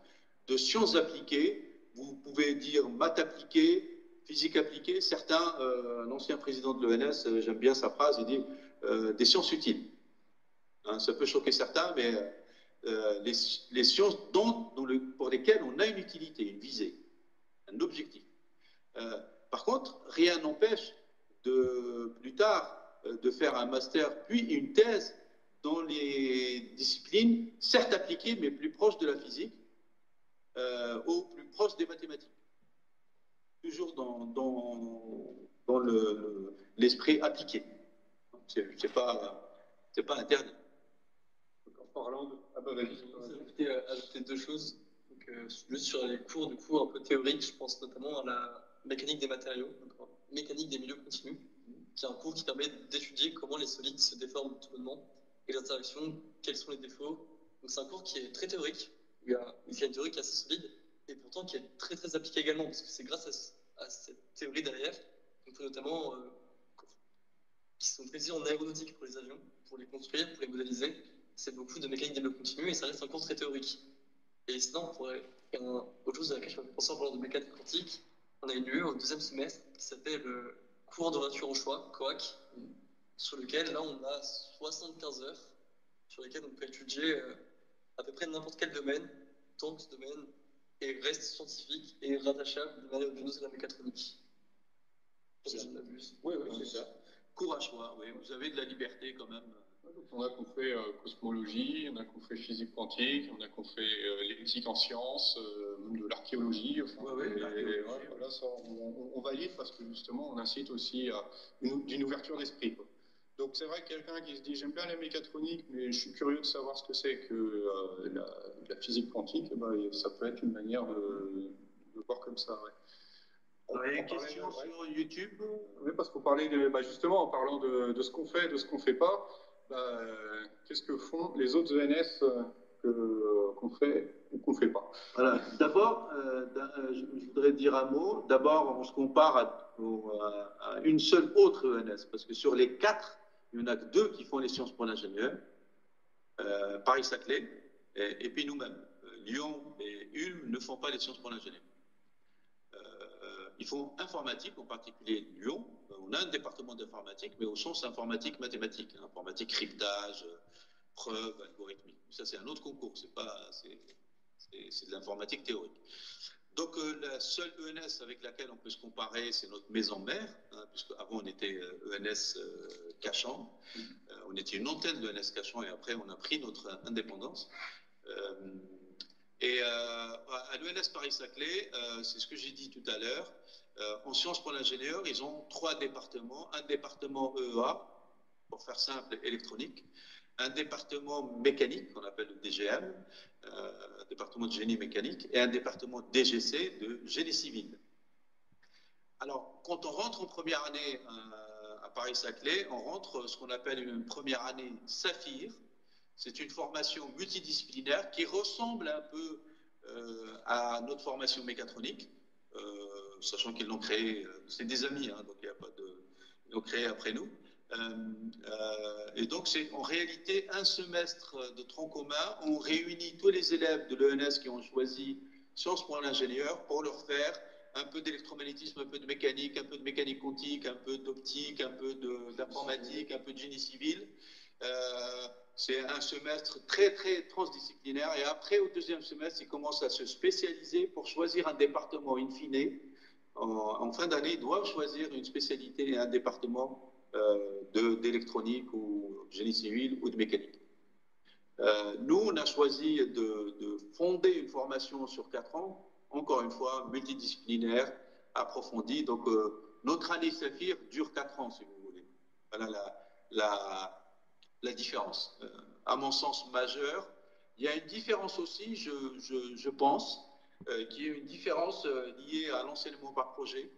de sciences appliquées. Vous pouvez dire maths appliquées, physique appliquée. Certains, un ancien président de l'ENS, j'aime bien sa phrase, il dit des sciences utiles. Hein, ça peut choquer certains, mais les sciences pour lesquelles on a une utilité, une visée, un objectif. Par contre, rien n'empêche de plus tard de faire un master puis une thèse dans les disciplines, certes appliquées, mais plus proches de la physique, ou plus proches des mathématiques. Toujours dans l'esprit appliqué. C'est pas interdit. En parlant de... Ah bah vas-y. Je vais ajouter deux choses. Donc, juste sur les cours du coup un peu théoriques, je pense notamment à la mécanique des matériaux, donc mécanique des milieux continus, qui est un cours qui permet d'étudier comment les solides se déforment tout bonnement et les interactions, quels sont les défauts. Donc c'est un cours qui est très théorique, où il y a une théorie qui est assez solide, et pourtant qui est très très appliquée également, parce que c'est grâce à cette théorie derrière, donc notamment qui sont précisées en aéronautique pour les avions, pour les construire, pour les modéliser. C'est beaucoup de mécanique des blocs continus, et ça reste un cours très théorique. Et sinon, on pourrait autre chose à laquelle je me pensais en parlant de mécanique quantique, on a une UE au deuxième semestre qui s'appelle le cours d'orientation au choix, COAC, sur lequel là on a 75 heures sur lesquelles on peut étudier à peu près n'importe quel domaine, tant que ce domaine reste scientifique et rattachable d'une manière ou d'une autre à la mécatronique. Je pense que je m'abuse. Oui, c'est ça. Cours à choix, oui. Vous avez de la liberté quand même. On a qu'on fait cosmologie, on a qu'on fait physique quantique, on a qu'on fait l'éthique en sciences, même de l'archéologie. Enfin, voilà, ça, on valide parce que justement on incite aussi à une ouverture d'esprit. Donc c'est vrai que quelqu'un qui se dit j'aime bien la mécatronique, mais je suis curieux de savoir ce que c'est que la physique quantique, ça peut être une manière de voir comme ça. Ouais. Vous avez une question sur YouTube? Oui, parce qu'on parlait justement en parlant de ce qu'on fait, de ce qu'on ne fait pas. Qu'est-ce que font les autres ENS qu'on fait ou qu'on ne fait pas? Voilà. D'abord, je voudrais dire un mot. D'abord, on se compare à une seule autre ENS, parce que sur les 4, il n'y en a que 2 qui font les sciences pour l'ingénieur, Paris-Saclay, et puis nous-mêmes. Lyon et Ulm ne font pas les sciences pour l'ingénieur. Ils font informatique, en particulier Lyon. On a un département d'informatique, mais au sens informatique mathématique, informatique cryptage, preuve, algorithmique. Ça, c'est un autre concours, c'est de l'informatique théorique. Donc, la seule ENS avec laquelle on peut se comparer, c'est notre maison mère, puisque avant on était ENS Cachan. On était une antenne de ENS Cachan et après on a pris notre indépendance. Et à l'ENS Paris-Saclay, c'est ce que j'ai dit tout à l'heure, en sciences pour l'ingénieur, ils ont 3 départements. Un département EEA, pour faire simple, électronique. Un département mécanique, qu'on appelle le DGM, département de génie mécanique, et un département DGC, de génie civil. Alors, quand on rentre en première année à Paris-Saclay, on rentre ce qu'on appelle une première année Saphir. C'est une formation multidisciplinaire qui ressemble un peu à notre formation mécatronique, sachant qu'ils l'ont créée, c'est des amis, donc il n'y a pas de... Ils l'ont créée après nous. Et donc c'est en réalité un semestre de tronc commun où on réunit tous les élèves de l'ENS qui ont choisi Sciences pour l'ingénieur pour leur faire un peu d'électromagnétisme, un peu de mécanique quantique, un peu d'optique, un peu d'informatique, un peu de génie civil. C'est un semestre très très transdisciplinaire et après au deuxième semestre ils commencent à se spécialiser pour choisir un département in fine. En fin d'année ils doivent choisir une spécialité et un département d'électronique ou génie civil ou de mécanique. Nous, on a choisi de fonder une formation sur 4 ans, encore une fois, multidisciplinaire, approfondie. Donc, notre année Saphir dure 4 ans, si vous voulez. Voilà la différence. À mon sens, majeure. Il y a une différence aussi, je pense, qui est une différence liée à l'enseignement par projet.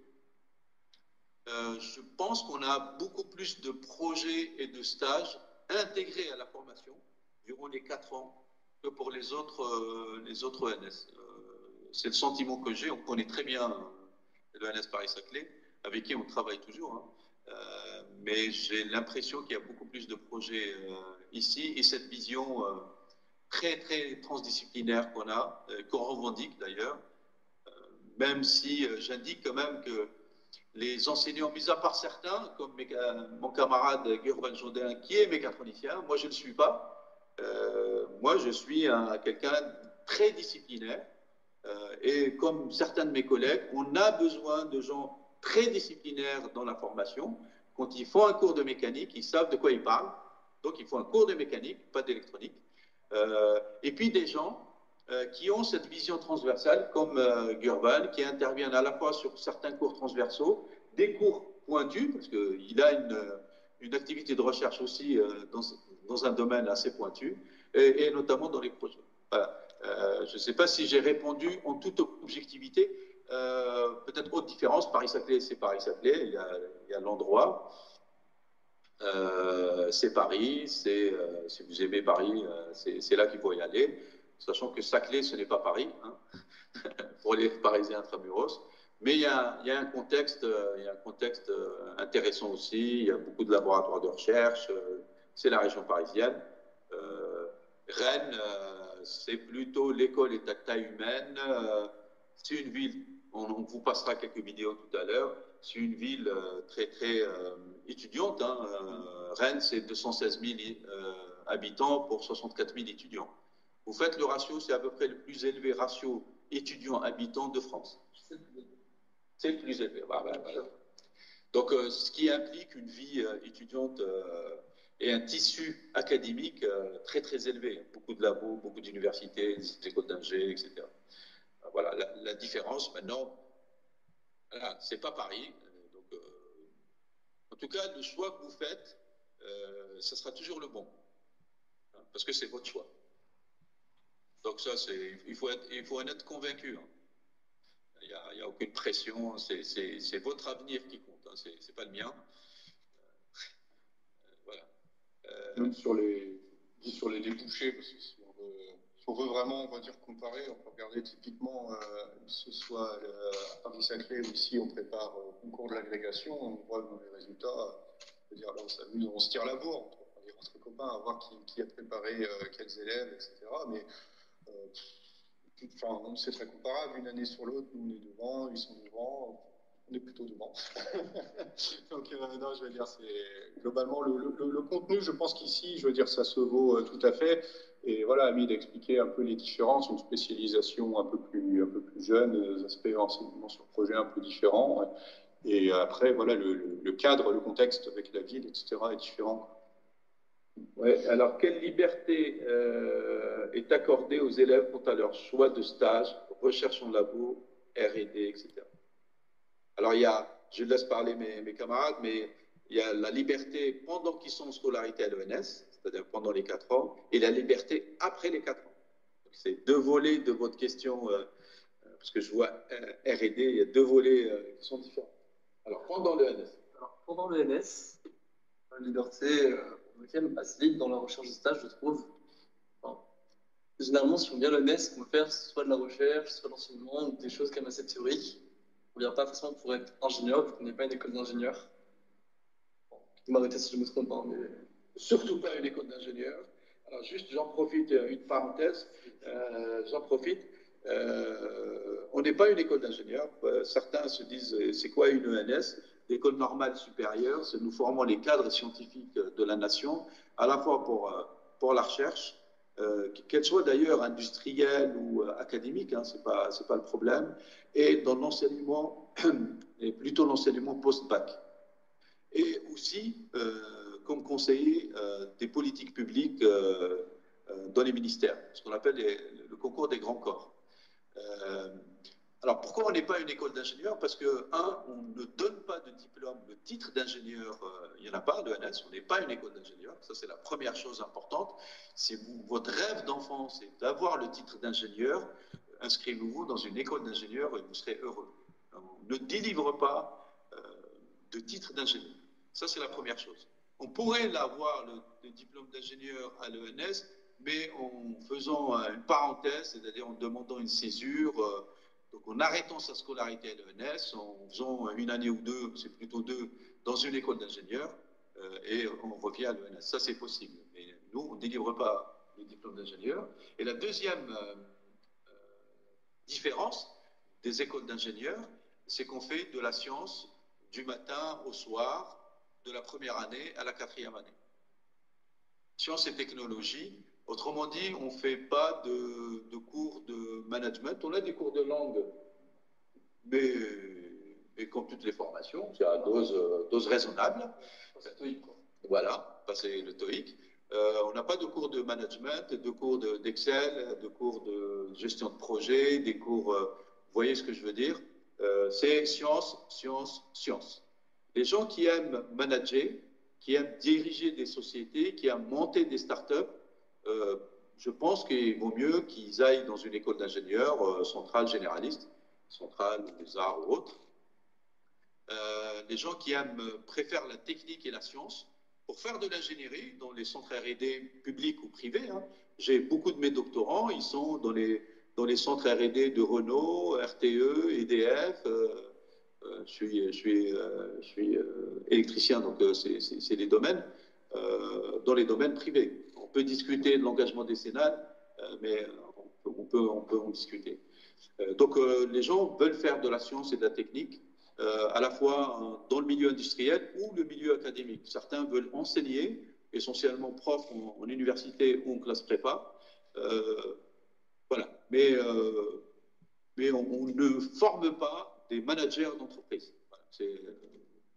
Je pense qu'on a beaucoup plus de projets et de stages intégrés à la formation durant les 4 ans que pour les autres ENS. C'est le sentiment que j'ai. On connaît très bien l'ENS Paris-Saclay, avec qui on travaille toujours. Mais j'ai l'impression qu'il y a beaucoup plus de projets ici et cette vision très, très transdisciplinaire qu'on revendique d'ailleurs, même si j'indique quand même que les enseignants, mis à part certains, comme mon camarade Gurvan Jondin, qui est mécatronicien, moi je ne le suis pas. Moi je suis quelqu'un très disciplinaire. Et comme certains de mes collègues, on a besoin de gens très disciplinaires dans la formation, quand ils font un cours de mécanique, ils savent de quoi ils parlent. Donc, il faut un cours de mécanique, pas d'électronique. Et puis, des gens qui ont cette vision transversale, comme Gurban, qui interviennent à la fois sur certains cours transversaux, des cours pointus, parce qu'il a une activité de recherche aussi dans un domaine assez pointu, et notamment dans les projets. Voilà. Je ne sais pas si j'ai répondu en toute objectivité. Peut-être autre différence, Paris-Saclay, c'est Paris-Saclay, il y a l'endroit. C'est Paris, si vous aimez Paris, c'est là qu'il faut y aller, sachant que Saclay, ce n'est pas Paris, hein, pour les Parisiens intramuros. Mais il y a un contexte, intéressant aussi. Il y a beaucoup de laboratoires de recherche. C'est la région parisienne. Rennes, c'est plutôt l'école est à taille humaine. C'est une ville. On vous passera quelques vidéos tout à l'heure. C'est une ville très étudiante. Hein. Rennes, c'est 216 000 habitants pour 64 000 étudiants. Vous faites le ratio, c'est à peu près le plus élevé ratio étudiants-habitants de France. C'est le plus élevé. Voilà. Donc, ce qui implique une vie étudiante et un tissu académique très élevé. Beaucoup de labos, beaucoup d'universités, des écoles d'ingé, etc. Voilà, la différence maintenant, voilà, c'est pas Paris. Donc, en tout cas, le choix que vous faites, ça sera toujours le bon. Hein, parce que c'est votre choix. Donc ça, il faut en être convaincu. Hein. Il n'y a aucune pression, c'est votre avenir qui compte, hein, c'est pas le mien. Voilà. Même sur les débouchés, parce que si on veut vraiment, on va dire, comparer, on peut regarder typiquement, que ce soit à Paris-Saclay ou ici, on prépare au concours de l'agrégation, on voit dans les résultats, dire, là, on se tire la bourre entre copains à voir qui a préparé quels élèves, etc. Mais enfin, c'est très comparable, une année sur l'autre, nous on est devant, ils sont devant, on est plutôt devant. Donc non, je veux dire, c'est globalement le contenu, je pense qu'ici, je veux dire, ça se vaut tout à fait. Et voilà, Hamid expliquait un peu les différences, une spécialisation un peu plus jeune, des aspects enseignement sur projet un peu différents. Ouais. Et après, voilà, le cadre, le contexte avec la ville, etc. est différent. Ouais, alors, quelle liberté est accordée aux élèves quant à leur choix de stage, recherche en labo, R&D, etc. Alors, je laisse parler mes camarades, mais il y a la liberté pendant qu'ils sont en scolarité à l'ENS, c'est-à-dire pendant les 4 ans, et la liberté après les 4 ans. C'est 2 volets de votre question, parce que je vois R&D, il y a 2 volets qui sont différents. Alors, pendant l'ENS. Alors, pendant l'ENS, la liberté assez libre dans la recherche de stage, je trouve. Enfin, généralement, si on vient à l'ENS, on peut faire soit de la recherche, soit de l'enseignement, ou des choses quand même assez théoriques. On ne vient pas forcément pour être ingénieur, vu qu'on n'est pas une école d'ingénieur. Bon, vous m'arrêtez si je me trompe, hein, mais... Surtout pas une école d'ingénieur. Alors juste, j'en profite, une parenthèse, on n'est pas une école d'ingénieurs. Certains se disent, c'est quoi une ENS? L'école normale supérieure, c'est nous formons les cadres scientifiques de la nation, à la fois pour la recherche, qu'elle soit d'ailleurs industrielle ou académique, hein, c'est pas le problème, et dans l'enseignement, et plutôt l'enseignement post-bac. Et aussi, comme conseiller des politiques publiques dans les ministères, ce qu'on appelle le concours des grands corps. Alors, pourquoi on n'est pas une école d'ingénieurs? Parce que, on ne donne pas de diplôme. Le titre d'ingénieur, il n'y en a pas, l'ENS, on n'est pas une école d'ingénieurs. Ça, c'est la première chose importante. Si votre rêve d'enfant, c'est d'avoir le titre d'ingénieur, inscrivez-vous dans une école d'ingénieurs et vous serez heureux. On ne délivre pas de titre d'ingénieur. Ça, c'est la première chose. On pourrait l'avoir, le diplôme d'ingénieur à l'ENS, mais en faisant une parenthèse, c'est-à-dire en demandant une césure, donc en arrêtant sa scolarité à l'ENS, en faisant une année ou 2, c'est plutôt 2, dans une école d'ingénieur, et on revient à l'ENS. Ça, c'est possible. Mais nous, on ne délivre pas le diplôme d'ingénieur. Et la deuxième différence des écoles d'ingénieurs, c'est qu'on fait de la science du matin au soir, de la première année à la 4e année. Sciences et technologies, autrement dit, on ne fait pas de cours de management. On a des cours de langue, mais et comme toutes les formations, c'est à dose raisonnable. Voilà, passer le TOEIC. On n'a pas de cours de management, de cours d'Excel, de cours de gestion de projet, des cours... vous voyez ce que je veux dire? C'est science, science, science. Les gens qui aiment manager, qui aiment diriger des sociétés, qui aiment monter des startups, je pense qu'il vaut mieux qu'ils aillent dans une école d'ingénieurs, centrale généraliste, centrale des arts ou autre. Les gens qui préfèrent la technique et la science, pour faire de l'ingénierie dans les centres R&D publics ou privés, hein. J'ai beaucoup de mes doctorants, ils sont dans les centres R&D de Renault, RTE, EDF. Je suis électricien, donc c'est des domaines, dans les domaines privés. On peut discuter de l'engagement décennal, mais on peut en discuter. Donc les gens veulent faire de la science et de la technique, à la fois dans le milieu industriel ou le milieu académique. Certains veulent enseigner, essentiellement profs en université ou en classe prépa. Voilà. Mais on ne forme pas des managers d'entreprise. Voilà.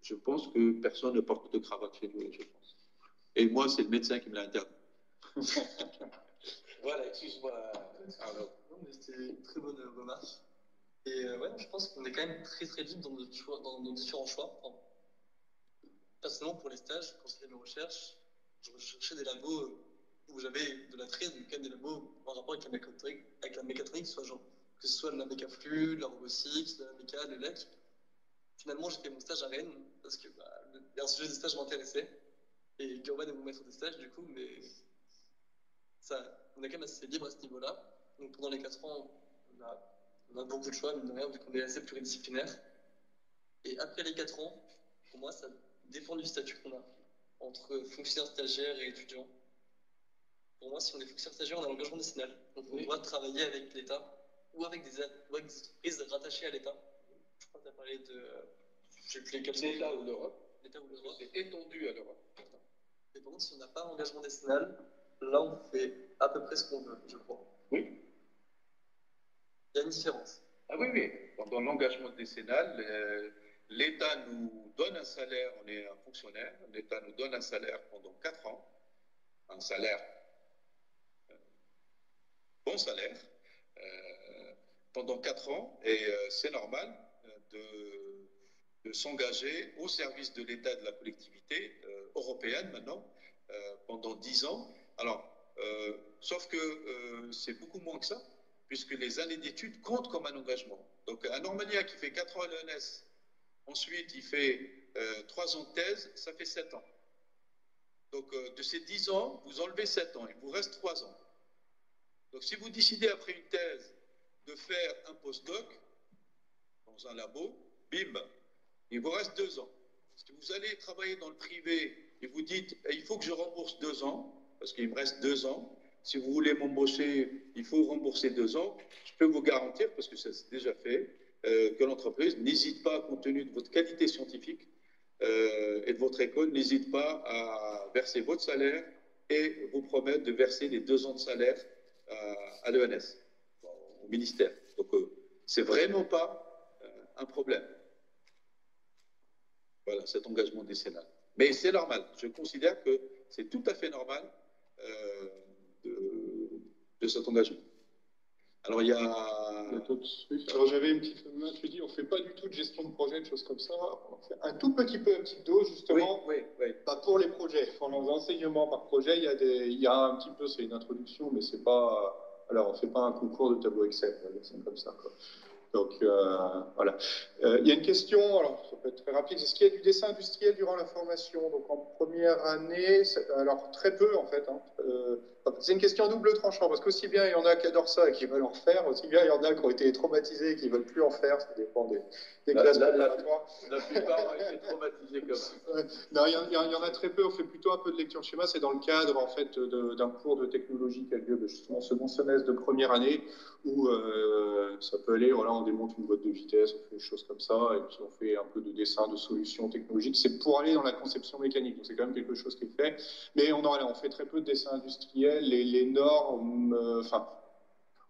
Je pense que personne ne porte de cravate chez nous, je pense. Et moi, c'est le médecin qui me l'a interdit. Voilà, excuse-moi, Arnaud. Non, mais c'était une très bonne remarque. Et ouais, je pense qu'on est quand même très très libre dans nos différents choix. Enfin, personnellement, pour les stages, quand je faisais mes recherches, je recherchais des labos où j'avais de la trace, mais quand même des labos en rapport avec la mécatronique, soit genre, que ce soit de la mécaflux, de la robotique, de la méca, de l'ELEC. Finalement, j'ai fait mon stage à Rennes parce que un sujet de stage m'intéressait. Et Gurban est mon maître de stage, du coup, mais on est quand même assez libre à ce niveau-là. Donc pendant les 4 ans, on a beaucoup de choix, mine de rien, vu qu'on est assez pluridisciplinaire. Et après les 4 ans, pour moi, ça dépend du statut qu'on a entre fonctionnaire stagiaire et étudiant. Pour moi, si on est fonctionnaire stagiaire, on a l'engagement décennal. Donc on doit travailler avec l'État ou avec des entreprises rattachées à l'État. Je crois que tu as parlé de... Je sais plus lesquels sont. L'État ou l'Europe. L'État ou l'Europe. C'est étendu à l'Europe. Et par contre, si on n'a pas l'engagement décennal, là, on fait à peu près ce qu'on veut, je crois. Oui. Il y a une différence. Ah oui, oui. Pendant l'engagement décennal, l'État nous donne un salaire, on est un fonctionnaire, l'État nous donne un salaire pendant 4 ans, un salaire, bon salaire, pendant 4 ans, et c'est normal de s'engager au service de l'État et de la collectivité européenne maintenant, pendant 10 ans. Alors, sauf que c'est beaucoup moins que ça, puisque les années d'études comptent comme un engagement. Donc, un Normalien qui fait 4 ans à l'ENS, ensuite il fait 3 ans de thèse, ça fait 7 ans. Donc, de ces 10 ans, vous enlevez 7 ans, il vous reste 3 ans. Donc, si vous décidez après une thèse de faire un postdoc dans un labo, bim, il vous reste 2 ans. Si vous allez travailler dans le privé et vous dites il faut que je rembourse 2 ans, parce qu'il me reste 2 ans, si vous voulez m'embaucher, il faut rembourser 2 ans, je peux vous garantir, parce que ça c'est déjà fait, que l'entreprise n'hésite pas, compte tenu de votre qualité scientifique et de votre école, n'hésite pas à verser votre salaire et vous promettre de verser les 2 ans de salaire à l'ENS, au ministère. Donc, c'est vraiment pas un problème. Voilà, cet engagement décennal. Mais c'est normal. Je considère que c'est tout à fait normal de cet engagement. Alors, il y a... Alors, j'avais une petite remarque. Je dis, on ne fait pas du tout de gestion de projet, de choses comme ça. On fait un tout petit peu, un petit dos, justement. Oui. Pas pour les projets. Pendant l'enseignement par projet, il y a un petit peu, c'est une introduction, mais c'est pas... Alors, on ne fait pas un concours de tableau Excel, c'est comme ça, quoi. Donc, voilà. Il y a une question, alors ça peut être très rapide. Est-ce qu'il y a du dessin industriel durant la formation? Donc, en première année, alors très peu, en fait. Hein. C'est une question à double tranchant, parce qu'aussi bien il y en a qui adorent ça et qui veulent en refaire, aussi bien il y en a qui ont été traumatisés et qui ne veulent plus en faire. Ça dépend des classes préparatoires. La plupart ont été traumatisés comme ça. Non, il y en a très peu. On fait plutôt un peu de lecture de schéma. C'est dans le cadre, en fait, d'un cours de technologie qui a lieu justement second semestre de première année, où ça peut aller, voilà, on démonte une boîte de vitesse, on fait des choses comme ça, et puis on fait un peu de dessin de solutions technologiques. C'est pour aller dans la conception mécanique, donc c'est quand même quelque chose qui est fait. Mais on fait très peu de dessin industriel. Les normes,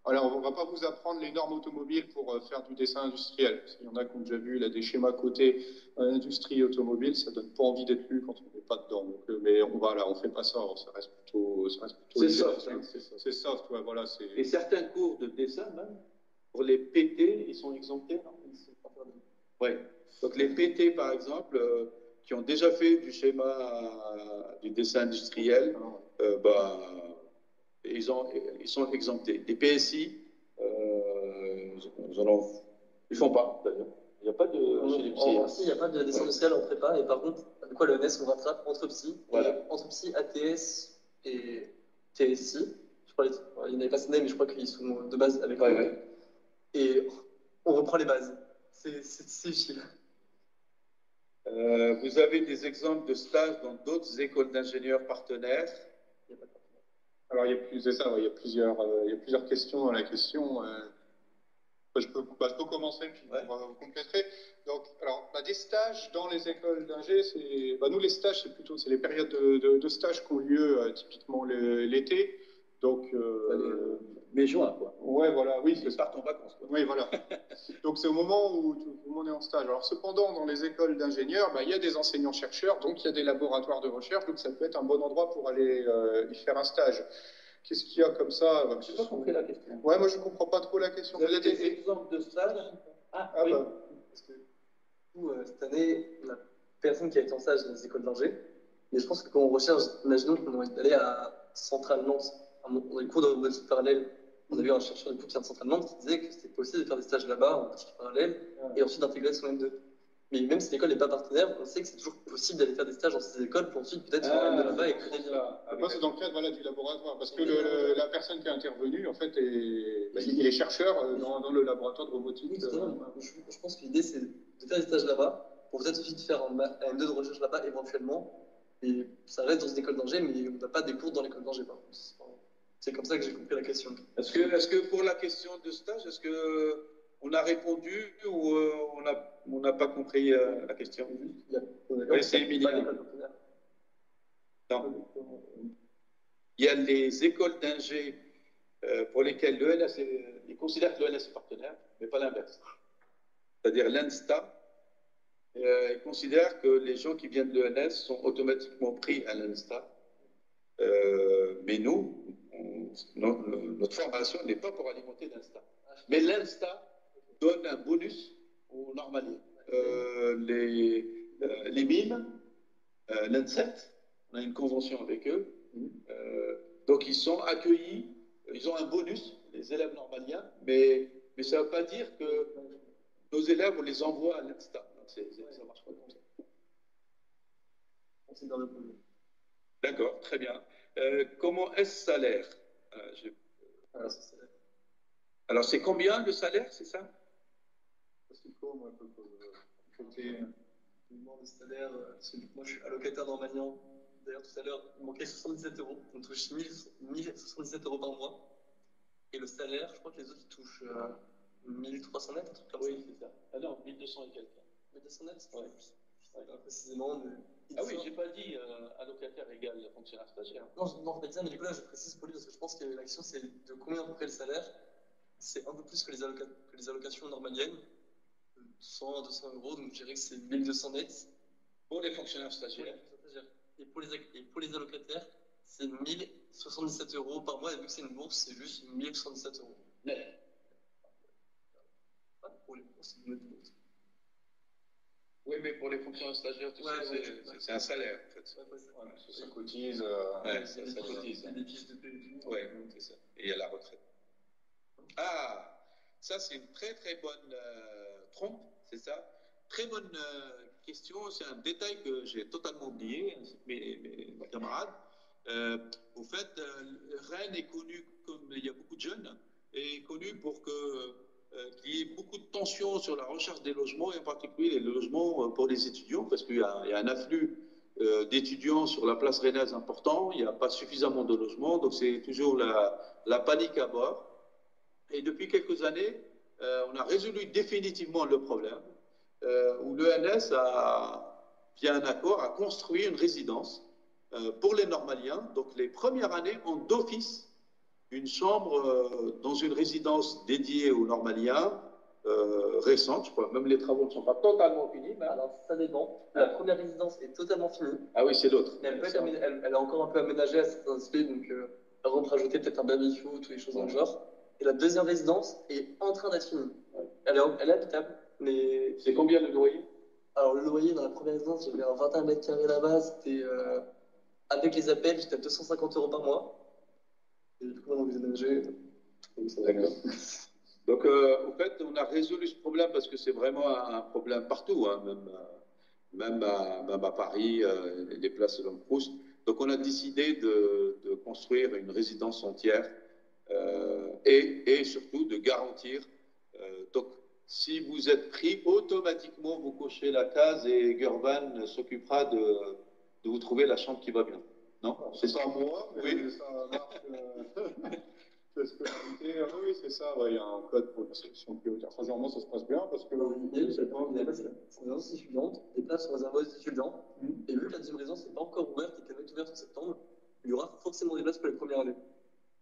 Alors, on ne va pas vous apprendre les normes automobiles pour faire du dessin industriel. Il y en a qui ont déjà vu là, des schémas cotés industrie automobile, ça ne donne pas envie d'être lu quand on n'est pas dedans. Donc, mais on ne fait pas ça, ça reste plutôt c'est soft, hein, c'est soft, ouais, voilà. Et certains cours de dessin, même, pour les PT, ils sont exemptés, non? Oui. Donc les PT, par exemple, qui ont déjà fait du schéma du dessin industriel, ils sont exemptés. Les PSI, ils ne font pas, d'ailleurs. Il n'y a pas de... il n'y a pas de dessin industriel en prépa, et par contre, l'ENS, on rattrape entre psy, voilà. Entre psy, ATS et TSI. Je crois il n'y en avait pas cette année, mais je crois qu'ils sont de base avec nous. Et on reprend les bases. C'est utile. Vous avez des exemples de stages dans d'autres écoles d'ingénieurs partenaires? Alors, il y a plusieurs questions dans la question. Je peux commencer, puis vous compléterez. Donc, alors, des stages dans les écoles d'ingé, nous, les stages, c'est les périodes de stage qui ont lieu typiquement l'été. Donc, mai-juin, quoi. Ouais, voilà, oui. Ils partent en vacances, quoi. Oui, voilà. Donc, c'est au moment où tout le monde est en stage. Alors, cependant, dans les écoles d'ingénieurs, il y a des enseignants-chercheurs, donc il y a des laboratoires de recherche, donc ça peut être un bon endroit pour aller y faire un stage. Qu'est-ce qu'il y a comme ça? Je n'ai pas compris la question. Ouais, moi, je ne comprends pas trop la question. Vous avez des exemples de stage? Oui. Parce que, cette année, on a personne qui a été en stage dans les écoles d'ingé. Mais je pense que quand on recherche, imaginons qu'on est allé à Centrale Nantes, on a eu cours de robotique parallèle. On a vu un chercheur qui vient de Centrale Nantes qui disait que c'était possible de faire des stages là-bas en robotique parallèle et ensuite d'intégrer son M2. Mais même si l'école n'est pas partenaire, on sait que c'est toujours possible d'aller faire des stages dans ces écoles pour ensuite peut-être faire un M2 là-bas et créer des liens. Moi, c'est dans le cadre du laboratoire, parce que la personne qui est intervenue, en fait, il est chercheur dans le laboratoire de robotique. Je pense que l'idée, c'est de faire des stages là-bas, pour peut-être ensuite faire un M2 de recherche là-bas éventuellement. Et ça reste dans une école d'ingé, mais on n'a pas des cours dans l'école d'ingé, par contre. C'est comme ça que j'ai compris la question. Est-ce que pour la question de stage, est-ce qu'on a répondu ou on n'a pas compris la question? Oui, c'est Emilien. Non. Il y a les écoles d'ingé pour lesquelles l'ENS, ils considèrent que l'ENS est partenaire, mais pas l'inverse. C'est-à-dire l'ENSTA, ils considèrent que les gens qui viennent de l'ENS sont automatiquement pris à l'ENSTA. Mais nous, notre formation n'est pas pour alimenter l'INSTA. Mais l'INSTA donne un bonus aux normaliers. Les MIM, l'INSET, on a une convention avec eux. Donc ils sont accueillis, ils ont un bonus, les élèves normaliens, mais ça ne veut pas dire que nos élèves, on les envoie à l'INSTA. Ça ne marche pas comme ça. C'est dans le bonus. D'accord, très bien. Comment est-ce salaire? Alors, c'est combien le salaire, c'est ça? Parce qu'il faut, moi, le salaire, moi je suis allocataire normalien. D'ailleurs, tout à l'heure, il manquait 77 €. On touche 1077 € par mois. Et le salaire, je crois que les autres ils touchent 1300 net, un truc comme ça. Oui, c'est ça. Ah non, 1200 et quelques. 1200 net? Ouais. Précisément. Ah oui, j'ai pas dit allocataire égal fonctionnaire stagiaire. Non, je ne pas dire, mais du coup là je précise pour lui parce que je pense que la question c'est de combien à peu près le salaire. C'est un peu plus que les allocations normaliennes, 100 à 200 €, donc je dirais que c'est 1200 net. Pour les fonctionnaires stagiaires. Et pour les allocataires, c'est 1077 € par mois, et vu que c'est une bourse, c'est juste 1077 €. Net. Pour les bourses, c'est une bourse. Oui, mais pour les fonctionnaires stagiaires, c'est un salaire, en fait. Ça cotise. Ça cotise. Des fiches de paie. Oui, c'est ça. Et il y a la retraite. Ah, ça, c'est une très, très bonne trompe, c'est ça? Très bonne question. C'est un détail que j'ai totalement oublié, mes camarades. Au fait, Rennes est connu, comme il y a beaucoup de jeunes, est connu pour qu'il y ait beaucoup de tensions sur la recherche des logements, et en particulier les logements pour les étudiants, parce qu'il y a un afflux d'étudiants sur la place rennaise important, il n'y a pas suffisamment de logements, donc c'est toujours la panique à bord. Et depuis quelques années, on a résolu définitivement le problème, où l'ENS via un accord, a construit une résidence pour les normaliens. Donc les premières années ont d'office une chambre dans une résidence dédiée aux normaliens, récente, je crois. Même les travaux ne sont pas totalement finis. Mais... Alors, ça dépend. La première résidence est totalement finie. Ah oui, c'est l'autre. Mais elle est encore un peu aménagée à certains aspects, donc par exemple, rajouter peut-être un baby-foot ou des choses dans le genre. Et la deuxième résidence est en train d'être finie. Elle est habitable, mais... C'est combien le loyer? Alors, le loyer dans la première résidence, j'avais un 21 mètres carrés là-bas, c'était... avec les appels, j'étais à 250 € par mois. Et du coup, on a déménagé. D'accord. Donc, en fait, on a résolu ce problème parce que c'est vraiment un problème partout, hein, même à Paris, les places de Proust. Donc, on a décidé de construire une résidence entière et surtout de garantir. Donc, si vous êtes pris, automatiquement, vous cochez la case et Gurvan s'occupera de vous trouver la chambre qui va bien. Non? C'est pas moi, mais oui. Ça marche. Oui, c'est ça. Ouais, il y a un code pour la sélection prioritaire. Enfin, généralement, ça se passe bien parce que. C'est une résidence étudiante, des places sont réservées aux étudiants. Et vu que la deuxième résidence n'est pas encore ouverte et qu'elle va être ouverte en septembre, il y aura forcément des places pour les premières années.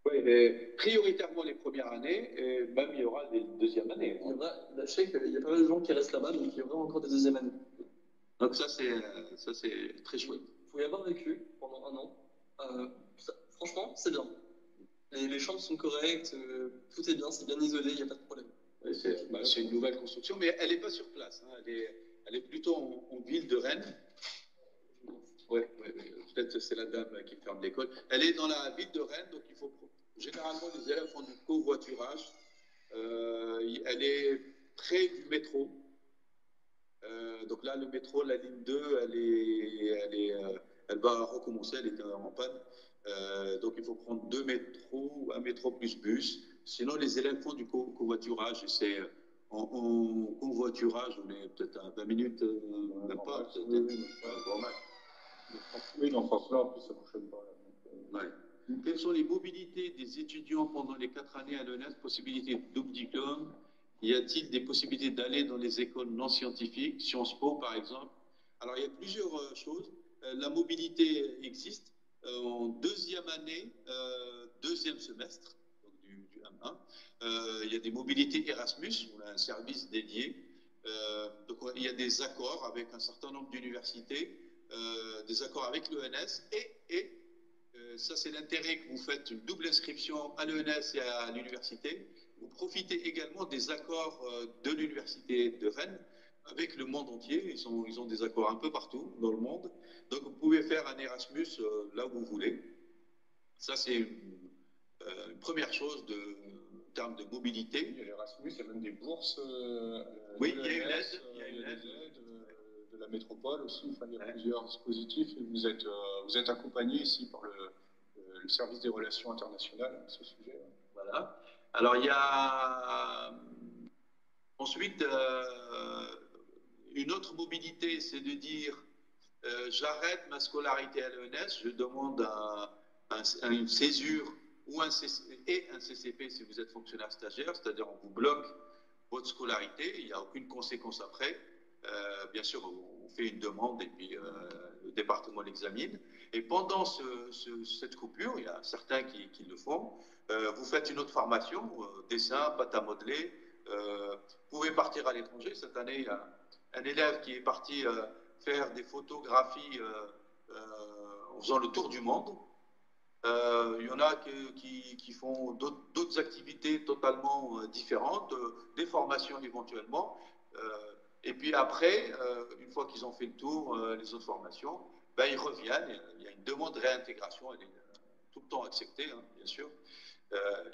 Oui, et prioritairement les premières années, et même il y aura des deuxièmes années. Il y aura, je sais qu'il y a pas mal de gens qui restent là-bas, donc il y aura encore des deuxièmes années. Donc ça, c'est très chouette. Il faut y avoir vécu pendant 1 an. Franchement, c'est bien. Les chambres sont correctes, tout est bien, c'est bien isolé, il n'y a pas de problème. C'est une nouvelle construction, mais elle n'est pas sur place. Hein. Elle est plutôt en ville de Rennes. Oui, peut-être c'est la dame qui ferme l'école. Elle est dans la ville de Rennes, donc il faut... Généralement, les élèves font du covoiturage. Elle est près du métro. Donc là, le métro, la ligne 2, elle va recommencer, elle était en panne. Donc il faut prendre 2 métros, un métro plus bus. Sinon, les élèves font du covoiturage. Et c'est en covoiturage, on est peut-être à 20 minutes, même pas. Oui, dans ce sens-là, en plus, ça ne fonctionne pas. Ouais. Quelles sont les mobilités des étudiants pendant les 4 années à l'ENS? Possibilité de double diplôme? Y a-t-il des possibilités d'aller dans les écoles non scientifiques, Sciences Po par exemple? Alors il y a plusieurs choses. La mobilité existe. En deuxième année, deuxième semestre, donc du M1, il y a des mobilités Erasmus, on a un service dédié. Donc il y a des accords avec un certain nombre d'universités, des accords avec l'ENS et ça c'est l'intérêt que vous faites une double inscription à l'ENS et à l'université. Vous profitez également des accords de l'université de Rennes avec le monde entier. Ils ont des accords un peu partout dans le monde. Donc vous pouvez faire un Erasmus là où vous voulez. Ça c'est une première chose en termes de mobilité. Il y a l'Erasmus, il y a même des bourses. Oui, il y a une aide. Il y a des aides de la métropole aussi. Enfin, il y a plusieurs dispositifs. Et vous êtes accompagné ici par le service des relations internationales à ce sujet. Voilà. Alors il y a ensuite une autre mobilité, c'est de dire j'arrête ma scolarité à l'ENS, je demande une césure ou un CCP si vous êtes fonctionnaire stagiaire, c'est-à-dire on vous bloque votre scolarité, il n'y a aucune conséquence après. Bien sûr, on fait une demande et puis le département l'examine. Et pendant cette coupure, il y a certains qui le font. Vous faites une autre formation, dessin, pâte à modeler. Vous pouvez partir à l'étranger. Cette année, il y a un élève qui est parti faire des photographies en faisant le tour du monde. Il y en a qui font d'autres activités totalement différentes, des formations éventuellement. Et puis après, une fois qu'ils ont fait le tour, les autres formations, ben, ils reviennent. Il y a une demande de réintégration, elle est tout le temps acceptée, hein, bien sûr.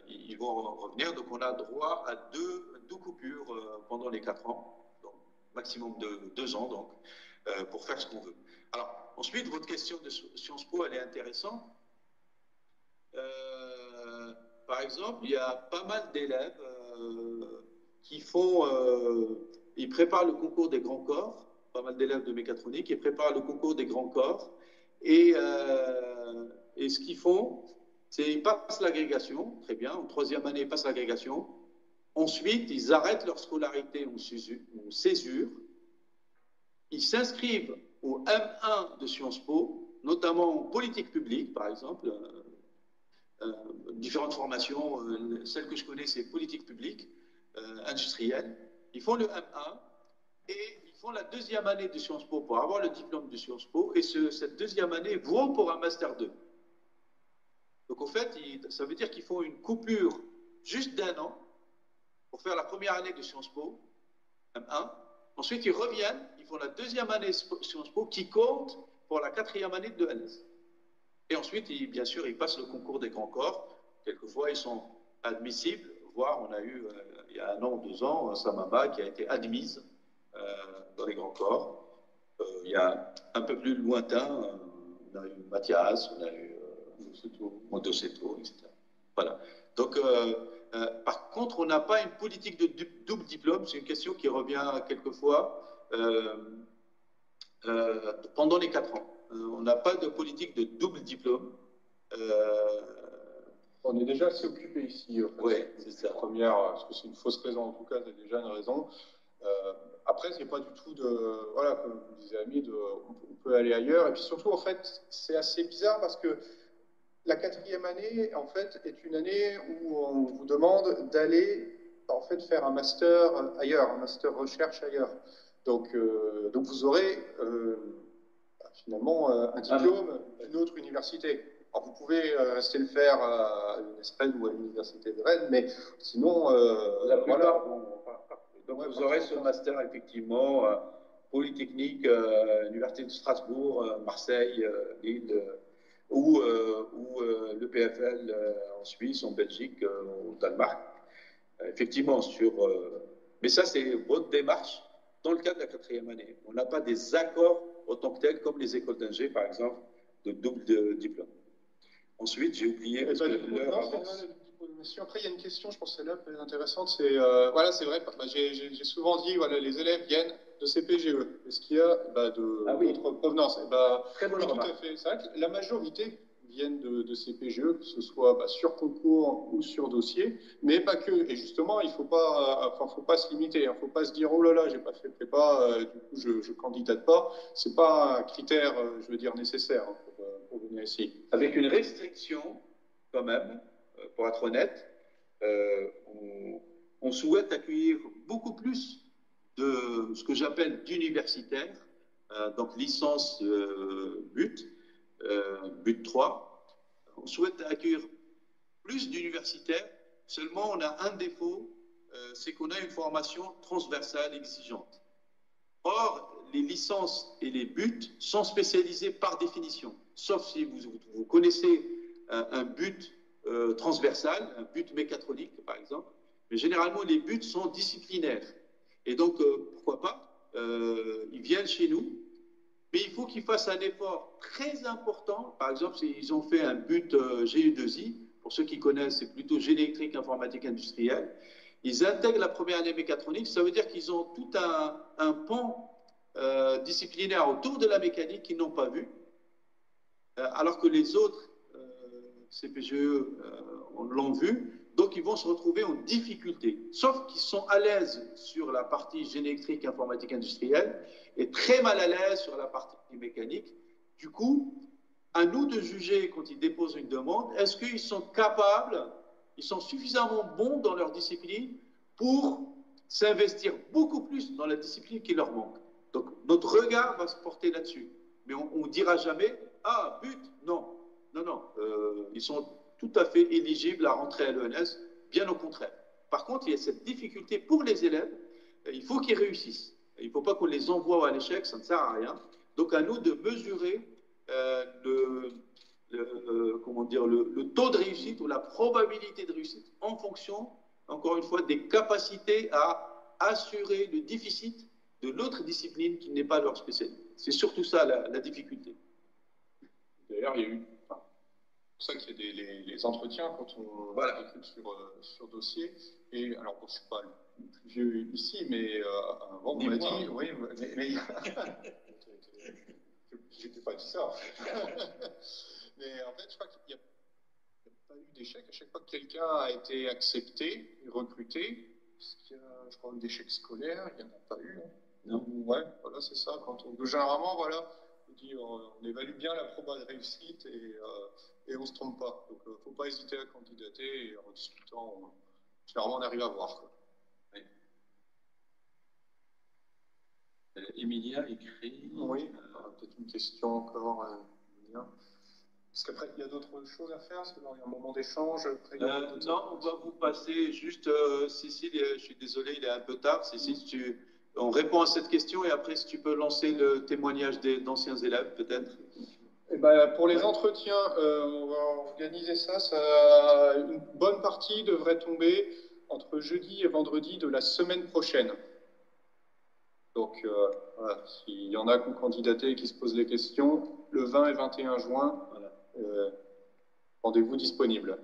Ils vont revenir. Donc on a droit à deux coupures pendant les 4 ans, donc maximum de 2 ans donc, pour faire ce qu'on veut. Alors ensuite, votre question de Sciences Po, elle est intéressante. Par exemple, il y a pas mal d'élèves qui ils préparent le concours des grands corps, pas mal d'élèves de mécatronique, qui préparent le concours des grands corps, et ce qu'ils font, c'est qu'ils passent l'agrégation, très bien, en 3e année, ils passent l'agrégation, ensuite, ils arrêtent leur scolarité en césure, ils s'inscrivent au M1 de Sciences Po, notamment en politique publique, par exemple, différentes formations. Celle que je connais, c'est politique publique, industrielle. Ils font le M1 et ils font la deuxième année de Sciences Po pour avoir le diplôme de Sciences Po. Et cette deuxième année vaut pour un Master 2. Donc, en fait, ça veut dire qu'ils font une coupure juste d'1 an pour faire la première année de Sciences Po, M1. Ensuite, ils reviennent, ils font la deuxième année Sciences Po qui compte pour la 4e année de l'ENS. Et ensuite, bien sûr, ils passent le concours des grands corps. Quelquefois, ils sont admissibles. Voire, on a eu, il y a 1 an ou 2 ans, Samama qui a été admise dans les grands corps. Il y a un peu plus lointain, on a eu Mathias, on a eu Modoseto, etc. Voilà. Donc, par contre, on n'a pas une politique de double diplôme. C'est une question qui revient quelquefois pendant les 4 ans. On n'a pas de politique de double diplôme. On est déjà assez occupé ici. En fait. Oui, c'est ça. Première, parce que c'est une fausse raison, en tout cas, c'est déjà une raison. Après, c'est pas du tout de. Voilà, comme vous disiez, Hamid, on peut aller ailleurs. Et puis surtout, en fait, c'est assez bizarre parce que la 4e année, en fait, est une année où on vous demande d'aller, en fait, faire un master ailleurs, un master recherche ailleurs. Donc vous aurez finalement un diplôme d'une autre université. Alors, vous pouvez rester le faire à l'UNESREN ou à l'université de Rennes, mais sinon, la plupart, voilà. Donc vous aurez ce master effectivement Polytechnique, Université de Strasbourg, Marseille, Lille, ou le PFL en Suisse, en Belgique, au Danemark. Effectivement, mais ça, c'est votre démarche dans le cadre de la 4e année. On n'a pas des accords en tant que tels, comme les écoles d'ingé, par exemple, de double diplôme. Ensuite, j'ai oublié. Parce que l'heure avance. Après, il y a une question, je pense que celle-là peut être intéressante. C'est voilà, c'est vrai. J'ai souvent dit, voilà, les élèves viennent de CPGE. Est-ce qu'il y a d'autres provenances? Très bonne remarque. Tout à fait. C'est vrai que la majorité viennent de CPGE, que ce soit sur concours ou sur dossier, mais pas que. Et justement, il faut pas se limiter. Il ne faut pas se dire, oh là là, j'ai pas fait prépa, du coup, je candidate pas. C'est pas un critère, je veux dire, nécessaire pour venir ici. Avec une restriction, quand même. Pour être honnête, on souhaite accueillir beaucoup plus de ce que j'appelle d'universitaires, donc licence but 3. On souhaite accueillir plus d'universitaires, seulement on a un défaut, c'est qu'on a une formation transversale exigeante. Or, les licences et les buts sont spécialisés par définition, sauf si vous connaissez un but transversal, un but mécatronique par exemple, mais généralement les buts sont disciplinaires. Et donc, pourquoi pas, ils viennent chez nous, mais il faut qu'ils fassent un effort très important. Par exemple, s'ils ont fait un but GU2I, pour ceux qui connaissent, c'est plutôt génie électrique, informatique industrielle, ils intègrent la première année mécatronique, ça veut dire qu'ils ont tout un pan disciplinaire autour de la mécanique qu'ils n'ont pas vu, alors que les autres CPGE l'ont vu, donc ils vont se retrouver en difficulté. Sauf qu'ils sont à l'aise sur la partie génie électrique, informatique industrielle, et très mal à l'aise sur la partie mécanique. Du coup, à nous de juger quand ils déposent une demande, est-ce qu'ils sont capables, ils sont suffisamment bons dans leur discipline pour s'investir beaucoup plus dans la discipline qui leur manque. Donc notre regard va se porter là-dessus. Mais on ne dira jamais, ah, but, non. Non, ils sont tout à fait éligibles à rentrer à l'ENS, bien au contraire. Par contre, il y a cette difficulté pour les élèves, il faut qu'ils réussissent. Il ne faut pas qu'on les envoie à l'échec, ça ne sert à rien. Donc à nous de mesurer le taux de réussite ou la probabilité de réussite en fonction, encore une fois, des capacités à assurer le déficit de l'autre discipline qui n'est pas leur spécialité. C'est surtout ça la difficulté. D'ailleurs, il y a eu... C'est pour ça qu'il y a les entretiens quand on recrute sur dossier. Et alors, bon, je ne suis pas le plus vieux ici, mais avant, on m'a dit... Oui, mais je n'ai pas dit ça. Mais en fait, je crois qu'il n'y a pas eu d'échec. À chaque fois que quelqu'un a été accepté et recruté, parce qu'il y a, je crois, eu d'échecs scolaires, il n'y en a pas eu. Hein. Non. Ouais, voilà, c'est ça. Généralement, voilà, on évalue bien la probabilité de réussite et et on ne se trompe pas. Donc, il ne faut pas hésiter à candidater, et en discutant, généralement, on arrive à voir, quoi. Oui. Emilia écrit. Oui, peut-être une question encore, Emilia. Parce qu'après, il y a d'autres choses à faire, parce qu'il y a un moment d'échange. Non, on va vous passer juste, Cécile, je suis désolé, il est un peu tard. Cécile, on répond à cette question et après, si tu peux lancer le témoignage d'anciens élèves, peut-être. Eh ben, pour les entretiens, on va organiser ça. Une bonne partie devrait tomber entre jeudi et vendredi de la semaine prochaine. Donc, voilà, s'il y en a qui ont candidaté et qui se posent les questions, le 20 et 21 juin, voilà, rendez-vous disponible.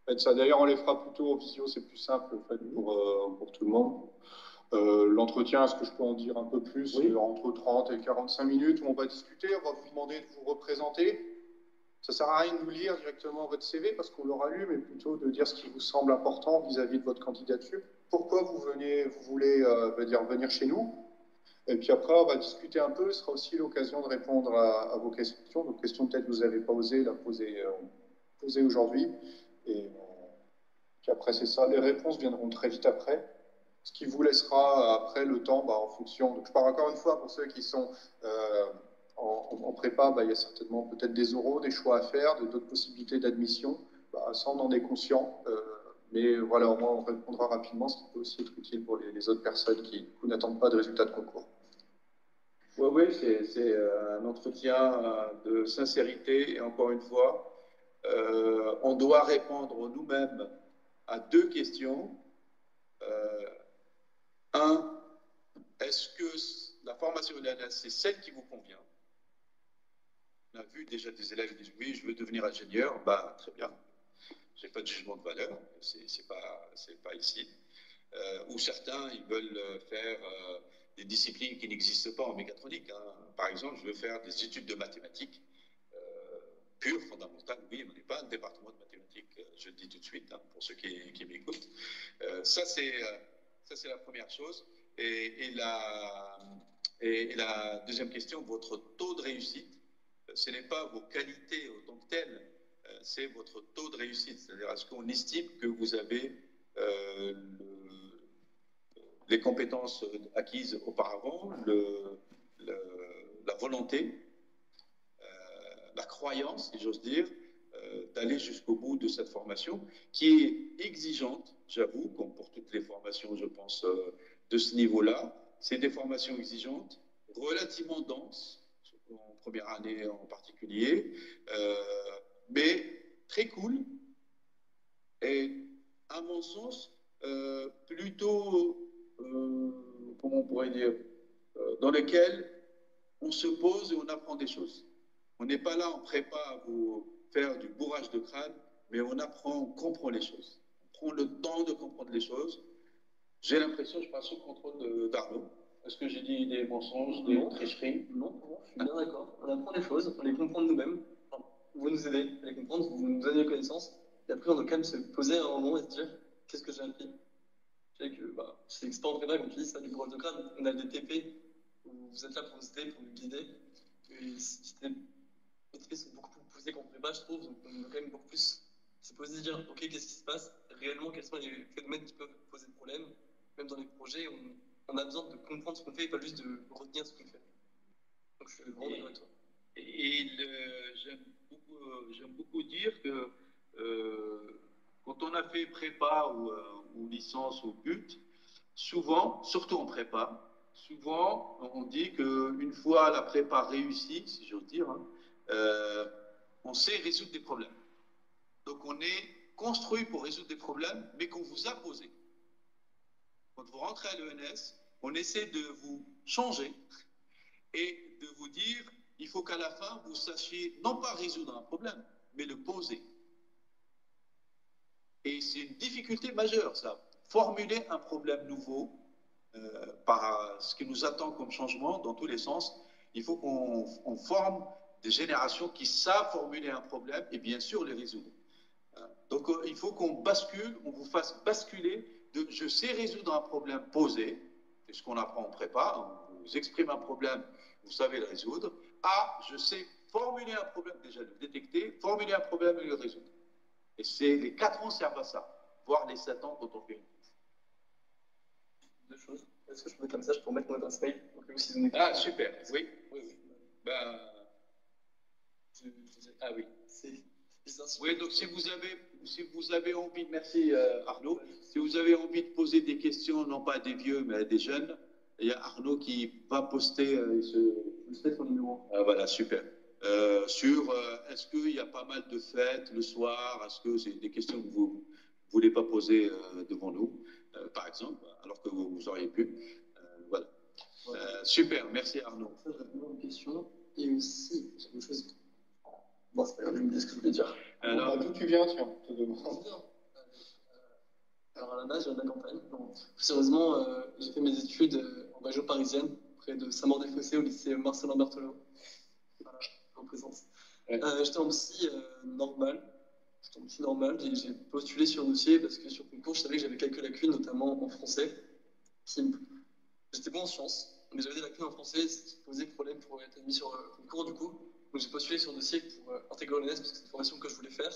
Faites ça. D'ailleurs, on les fera plutôt en visio, c'est plus simple en fait, pour tout le monde. L'entretien, est-ce que je peux en dire un peu plus? Oui. Entre 30 et 45 minutes, où on va discuter, on va vous demander de vous représenter. Ça ne sert à rien de nous lire directement votre CV parce qu'on l'aura lu, mais plutôt de dire ce qui vous semble important vis-à-vis de votre candidature. Pourquoi vous voulez venir chez nous? Et puis après, on va discuter un peu. Ce sera aussi l'occasion de répondre à vos questions. Donc, questions peut-être que vous n'avez pas osé la poser aujourd'hui. Et puis après, c'est ça. Les réponses viendront très vite après. Ce qui vous laissera après le temps en fonction. Donc, je parle encore une fois pour ceux qui sont en prépa, il y a certainement peut-être des oraux, des choix à faire, d'autres possibilités d'admission. Ça, on en est conscient. Mais voilà, au moins, on répondra rapidement, ce qui peut aussi être utile pour les autres personnes qui n'attendent pas de résultats de concours. Oui, c'est un entretien de sincérité. Et encore une fois, on doit répondre nous-mêmes à deux questions. Un, est-ce que la formation UNS, c'est celle qui vous convient? On a vu déjà des élèves qui disent oui, je veux devenir ingénieur. Très bien. Je n'ai pas de jugement de valeur, c'est pas ici. Ou certains, ils veulent faire des disciplines qui n'existent pas en mécatronique. Par exemple, je veux faire des études de mathématiques pures, fondamentales. Oui, on n'est pas un département de mathématiques, je le dis tout de suite, pour ceux qui m'écoutent. Ça, c'est la première chose. Et la deuxième question, votre taux de réussite, ce n'est pas vos qualités autant que telles, c'est votre taux de réussite. C'est-à-dire, est-ce qu'on estime que vous avez les compétences acquises auparavant, la volonté, la croyance, si j'ose dire, d'aller jusqu'au bout de cette formation, qui est exigeante, j'avoue, comme pour toutes les formations, je pense, de ce niveau-là. C'est des formations exigeantes, relativement denses, en première année en particulier, mais très cool, et à mon sens, plutôt, comment on pourrait dire, dans lesquels on se pose et on apprend des choses. On n'est pas là en prépa à vous faire du bourrage de crâne, mais on apprend, on comprend les choses. On prend le temps de comprendre les choses. J'ai l'impression, je passe sous le contrôle d'Arnaud. Est-ce que j'ai dit des mensonges, des tricheries? Non, je suis bien d'accord. On apprend des choses, on les comprend de nous-mêmes. Enfin, vous nous aidez à les comprendre, vous nous donnez les connaissances. Et après, on doit quand même se poser à un moment et se dire qu'est-ce que j'ai appris? Je sais que c'est expert en prépa, comme tu dis, c'est pas du bourrage de crâne. On a des TP où vous êtes là pour nous aider, pour nous guider. Et les TP sont beaucoup plus poussés qu'en prépa, je trouve. Donc, on doit quand même beaucoup plus se poser et se dire ok, qu'est-ce qui se passe? Réellement, quels sont les phénomènes qui peuvent poser des problèmes? Même dans les projets, on a besoin de comprendre ce qu'on fait et pas juste de retenir ce qu'on fait. Donc je suis vraiment d'accord avec toi. Et j'aime beaucoup dire que quand on a fait prépa ou licence ou but, souvent, surtout en prépa, souvent on dit qu'une fois la prépa réussie, si j'ose dire, on sait résoudre des problèmes. Donc on est construit pour résoudre des problèmes, mais qu'on vous a posés. Quand vous rentrez à l'ENS, on essaie de vous changer et de vous dire, il faut qu'à la fin, vous sachiez non pas résoudre un problème, mais le poser. Et c'est une difficulté majeure, ça. Formuler un problème nouveau par ce qui nous attend comme changement dans tous les sens. Il faut qu'on forme des générations qui savent formuler un problème et bien sûr les résoudre. Donc il faut qu'on bascule, on vous fasse basculer de je sais résoudre un problème posé, c'est ce qu'on apprend en prépa, on vous exprime un problème, vous savez le résoudre, à je sais formuler un problème, déjà le détecter, formuler un problème et le résoudre. Et les 4 ans servent à ça, voire les 7 ans quand on fait une thèse. Deux choses. Est-ce que je peux mettre un message pour mettre mon adresse mail? Ah, super, oui. Ben... Ah oui. Oui, donc si vous avez envie, merci Arnaud, si vous avez envie de poser des questions, non pas à des vieux, mais à des jeunes, il y a Arnaud qui va poster son numéro. Voilà, super. Sur est-ce qu'il y a pas mal de fêtes le soir? Est-ce que c'est des questions que vous ne voulez pas poser devant nous, par exemple, alors que vous auriez pu? Voilà. Super, merci Arnaud. Ça, j'avais une question. Et aussi, j'ai quelque chose. Bon, c'est pas grave, je me dis ce que je voulais dire. Alors, d'où tu viens, tiens, te demande. Alors, à la base, je viens de la campagne. Non. Sérieusement, j'ai fait mes études en région parisienne, près de Saint-Maur-des-Fossés, au lycée Marcelin Berthelot. Voilà, en présence. Ouais. J'étais en psy normal. J'ai postulé sur dossier parce que sur concours, je savais que j'avais quelques lacunes, notamment en français. J'étais bon en sciences, mais j'avais des lacunes en français, ce qui posait problème pour être admis sur concours du coup. Donc j'ai postulé sur dossier pour intégrer l'ENS parce que c'est une formation que je voulais faire.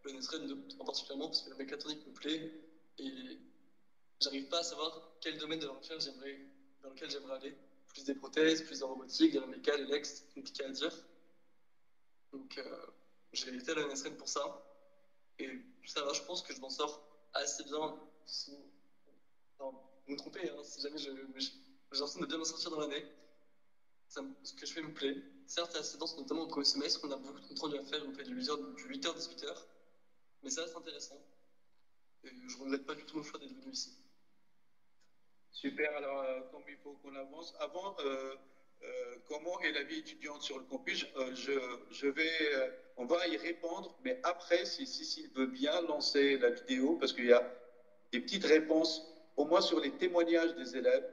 L'ENS Rennes en particulièrement parce que la mécatronique me plaît et j'arrive pas à savoir quel domaine de la recherche dans lequel j'aimerais aller. Plus des prothèses, plus de robotique, de la méca, l'électro, c'est compliqué à dire. Donc j'ai été à l'ENS Rennes pour ça. Et ça va, je pense que je m'en sors assez bien. Non, vous me trompez, hein, si jamais j'ai l'impression de bien m'en sortir dans l'année. Ce que je fais me plaît. Certes, c'est assez dense, notamment au premier semestre, on a beaucoup de comptes rendus à faire, on fait du 8h-18h, mais ça reste intéressant. Et je ne regrette pas du tout mon choix d'être venu ici. Super, alors comme il faut qu'on avance, avant, comment est la vie étudiante sur le campus? On va y répondre, mais après, si Cécile veut bien lancer la vidéo, parce qu'il y a des petites réponses, au moins sur les témoignages des élèves.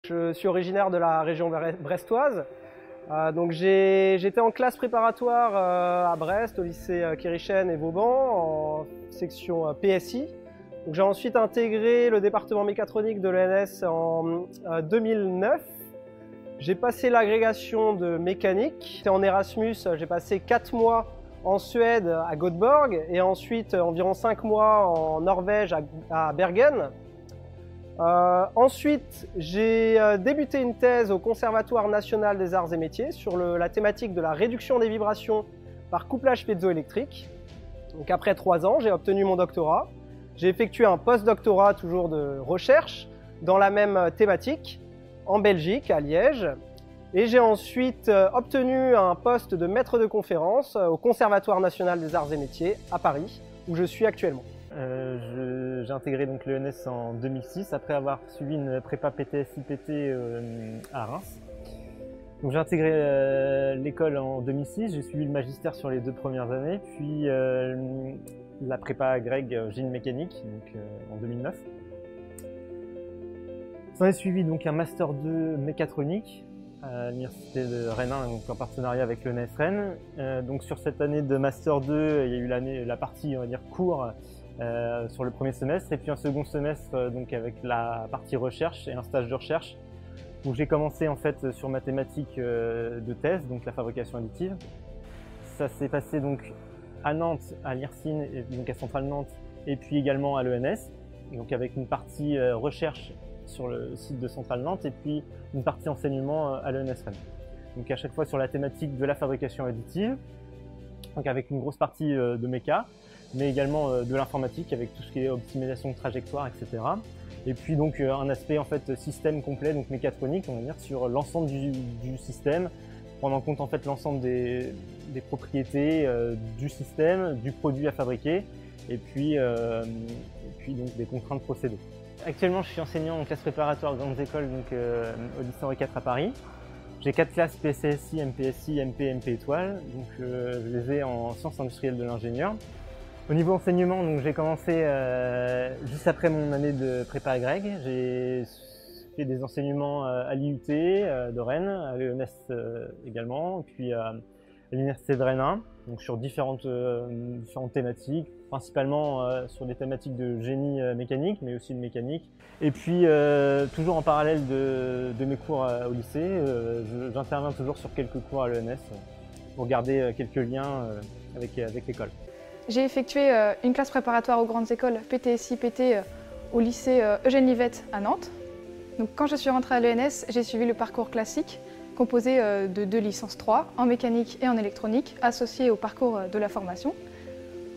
Je suis originaire de la région brestoise. Donc j'étais en classe préparatoire à Brest, au lycée Kérichen et Vauban, en section PSI. J'ai ensuite intégré le département mécatronique de l'ENS en 2009. J'ai passé l'agrégation de mécanique. J'étais en Erasmus, j'ai passé 4 mois en Suède à Göteborg et ensuite environ 5 mois en Norvège à Bergen. Ensuite, j'ai débuté une thèse au Conservatoire national des arts et métiers sur la thématique de la réduction des vibrations par couplage piezoélectrique. Donc après 3 ans, j'ai obtenu mon doctorat. J'ai effectué un post-doctorat toujours de recherche dans la même thématique en Belgique, à Liège. Et j'ai ensuite obtenu un poste de maître de conférence au Conservatoire national des arts et métiers à Paris, où je suis actuellement. J'ai intégré donc l'ENS en 2006 après avoir suivi une prépa PTS-IPT à Reims. Donc j'ai intégré l'école en 2006, j'ai suivi le magistère sur les 2 premières années, puis la prépa Greg génie mécanique donc, en 2009. J'en ai suivi donc un master 2 mécatronique à l'université de Rennes 1, donc en partenariat avec l'ENS Rennes. Donc sur cette année de master 2, il y a eu la partie on va dire cours sur le premier semestre et puis un second semestre donc avec la partie recherche et un stage de recherche où j'ai commencé en fait sur ma thématique de thèse, donc la fabrication additive. Ça s'est passé donc à Nantes, à l'IRSIN, donc à Centrale Nantes, et puis également à l'ENS, donc avec une partie recherche sur le site de Centrale Nantes et puis une partie enseignement à l'ENS Rennes. Donc à chaque fois sur la thématique de la fabrication additive, donc avec une grosse partie de méca, mais également de l'informatique avec tout ce qui est optimisation de trajectoire, etc. Et puis donc un aspect en fait système complet, donc mécatronique, on va dire, sur l'ensemble du système, prendre en compte en fait l'ensemble des propriétés du système, du produit à fabriquer, et puis donc des contraintes procédés. Actuellement, je suis enseignant en classe préparatoire grandes écoles donc, au lycée Henri IV à Paris. J'ai 4 classes PCSI, MPSI, MP, MP étoile, donc je les ai en sciences industrielles de l'ingénieur. Au niveau enseignement, donc j'ai commencé juste après mon année de prépa à Greg. J'ai fait des enseignements à l'IUT de Rennes, à l'ENS également, puis l'Université de Rennes, donc sur différentes thématiques, principalement sur des thématiques de génie mécanique, mais aussi de mécanique. Et puis, toujours en parallèle de mes cours au lycée, j'interviens toujours sur quelques cours à l'ENS pour garder quelques liens avec l'école. J'ai effectué une classe préparatoire aux grandes écoles PTSI-PT au lycée Eugène Livette à Nantes. Donc, quand je suis rentrée à l'ENS, j'ai suivi le parcours classique composé de 2 licences 3 en mécanique et en électronique associées au parcours de la formation.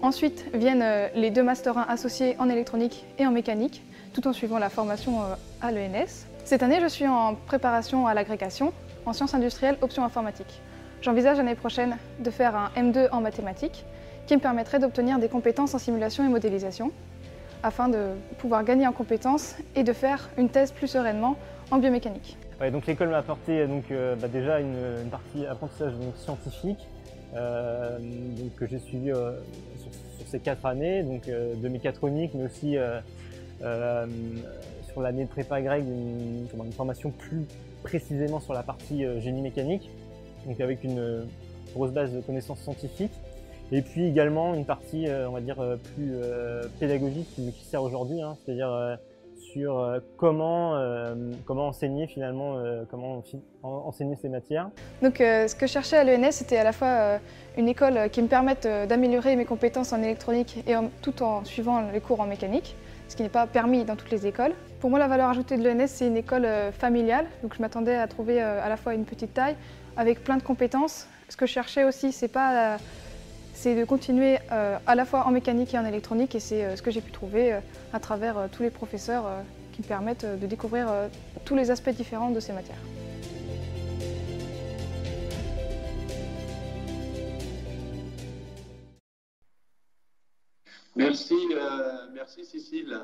Ensuite viennent les 2 Master 1 associés en électronique et en mécanique, tout en suivant la formation à l'ENS. Cette année, je suis en préparation à l'agrégation en sciences industrielles option informatique. J'envisage l'année prochaine de faire un M2 en mathématiques qui me permettrait d'obtenir des compétences en simulation et modélisation afin de pouvoir gagner en compétences et de faire une thèse plus sereinement en biomécanique. Ouais, donc l'école m'a apporté déjà une partie apprentissage scientifique que j'ai suivi sur ces 4 années, de mécatronique, mais aussi sur l'année de prépa grec, une formation plus précisément sur la partie génie mécanique, donc avec une grosse base de connaissances scientifiques. Et puis également une partie, on va dire, plus pédagogique qui sert aujourd'hui, c'est-à-dire sur comment enseigner finalement, comment enseigner ces matières. Donc ce que je cherchais à l'ENS, c'était à la fois une école qui me permette d'améliorer mes compétences en électronique et tout en suivant les cours en mécanique, ce qui n'est pas permis dans toutes les écoles. Pour moi, la valeur ajoutée de l'ENS, c'est une école familiale, donc je m'attendais à trouver à la fois une petite taille avec plein de compétences. Ce que je cherchais aussi, c'est de continuer à la fois en mécanique et en électronique, et c'est ce que j'ai pu trouver à travers tous les professeurs qui me permettent de découvrir tous les aspects différents de ces matières. Merci Cécile.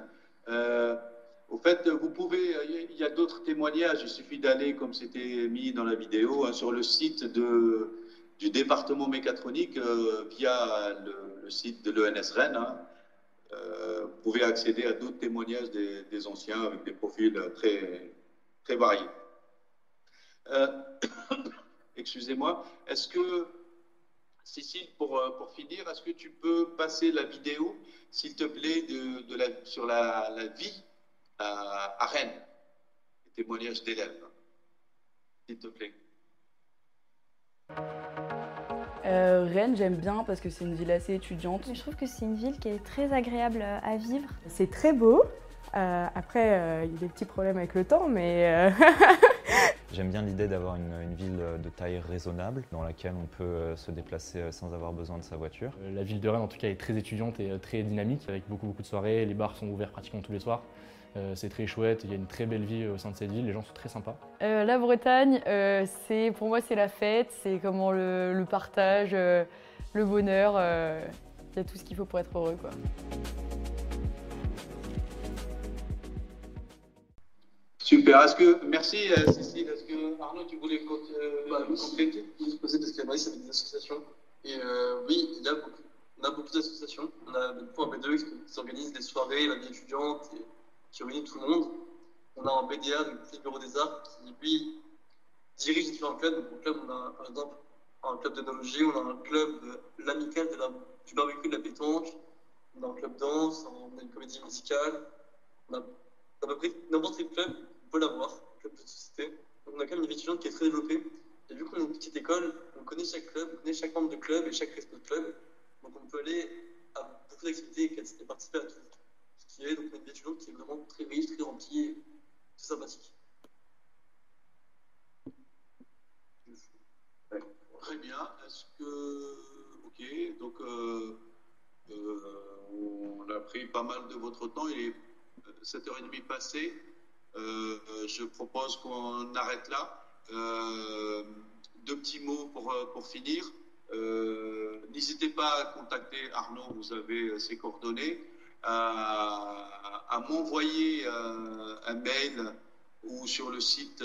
Au fait, vous pouvez, il y a d'autres témoignages, il suffit d'aller, comme c'était mis dans la vidéo, sur le site du département mécatronique via le site de l'ENS Rennes. Vous pouvez accéder à d'autres témoignages des anciens avec des profils très, très variés. Excusez-moi, est-ce que, Cécile, pour finir, est-ce que tu peux passer la vidéo, s'il te plaît, sur la vie à Rennes, les témoignages d'élèves, s'il te plaît. Rennes, j'aime bien parce que c'est une ville assez étudiante. Je trouve que c'est une ville qui est très agréable à vivre. C'est très beau. Après, il y a des petits problèmes avec le temps, mais... J'aime bien l'idée d'avoir une ville de taille raisonnable dans laquelle on peut se déplacer sans avoir besoin de sa voiture. La ville de Rennes, en tout cas, est très étudiante et très dynamique, avec beaucoup de soirées. Les bars sont ouverts pratiquement tous les soirs. C'est très chouette, il y a une très belle vie au sein de cette ville, les gens sont très sympas. La Bretagne, pour moi c'est la fête, c'est comment le partage, le bonheur, il y a tout ce qu'il faut pour être heureux, quoi. Super, merci Cécile, est-ce que Arnaud tu voulais compléter? Oui, parce qu'à ça fait des associations. Et oui, on a beaucoup d'associations. On a un B2 qui organise des soirées, la vie étudiante, qui réunit tout le monde. On a un BDA, donc le Bureau des Arts, qui lui dirige différents clubs. Donc, au club, on a par exemple un club d'analogie, on a un club l'amical du barbecue de la pétanque, on a un club danse, on a une comédie musicale. On a à peu près n'importe quel club, on peut l'avoir, un club de société. Donc on a quand même une vie étudiante qui est très développée. Et vu qu'on est une petite école, on connaît chaque club, on connaît chaque membre de club et chaque resto de club. Donc on peut aller à beaucoup d'activités et participer à tout. Ce qui est donc une vie étudiante qui est vraiment très riche, très remplie et très sympathique. Très bien. Est-ce que... Ok, donc on a pris pas mal de votre temps. Il est 7h30 passé. Je propose qu'on arrête là. 2 petits mots pour finir. N'hésitez pas à contacter Arnaud, vous avez ses coordonnées, à m'envoyer un mail ou sur le site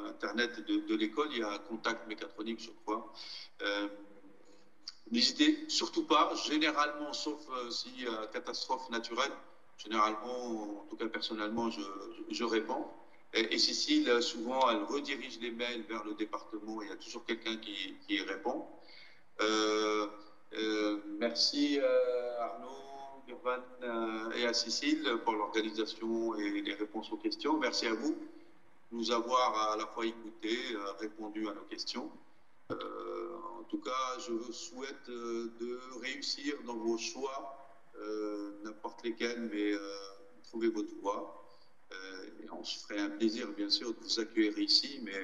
internet de l'école, il y a un contact mécatronique, je crois. N'hésitez surtout pas, généralement, sauf s'il y a catastrophe naturelle, généralement, en tout cas personnellement, je réponds. Et Cécile, souvent, elle redirige les mails vers le département. Il y a toujours quelqu'un qui y répond. Merci Arnaud, Gervan et à Cécile pour l'organisation et les réponses aux questions. Merci à vous de nous avoir à la fois écoutés, répondu à nos questions. En tout cas, je vous souhaite de réussir dans vos choix, n'importe lesquels, mais trouvez votre voie. Et on se ferait un plaisir, bien sûr, de vous accueillir ici, mais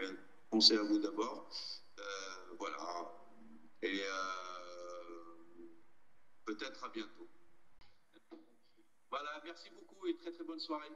pensez à vous d'abord. Voilà. Et peut-être à bientôt. Voilà, merci beaucoup et très très bonne soirée.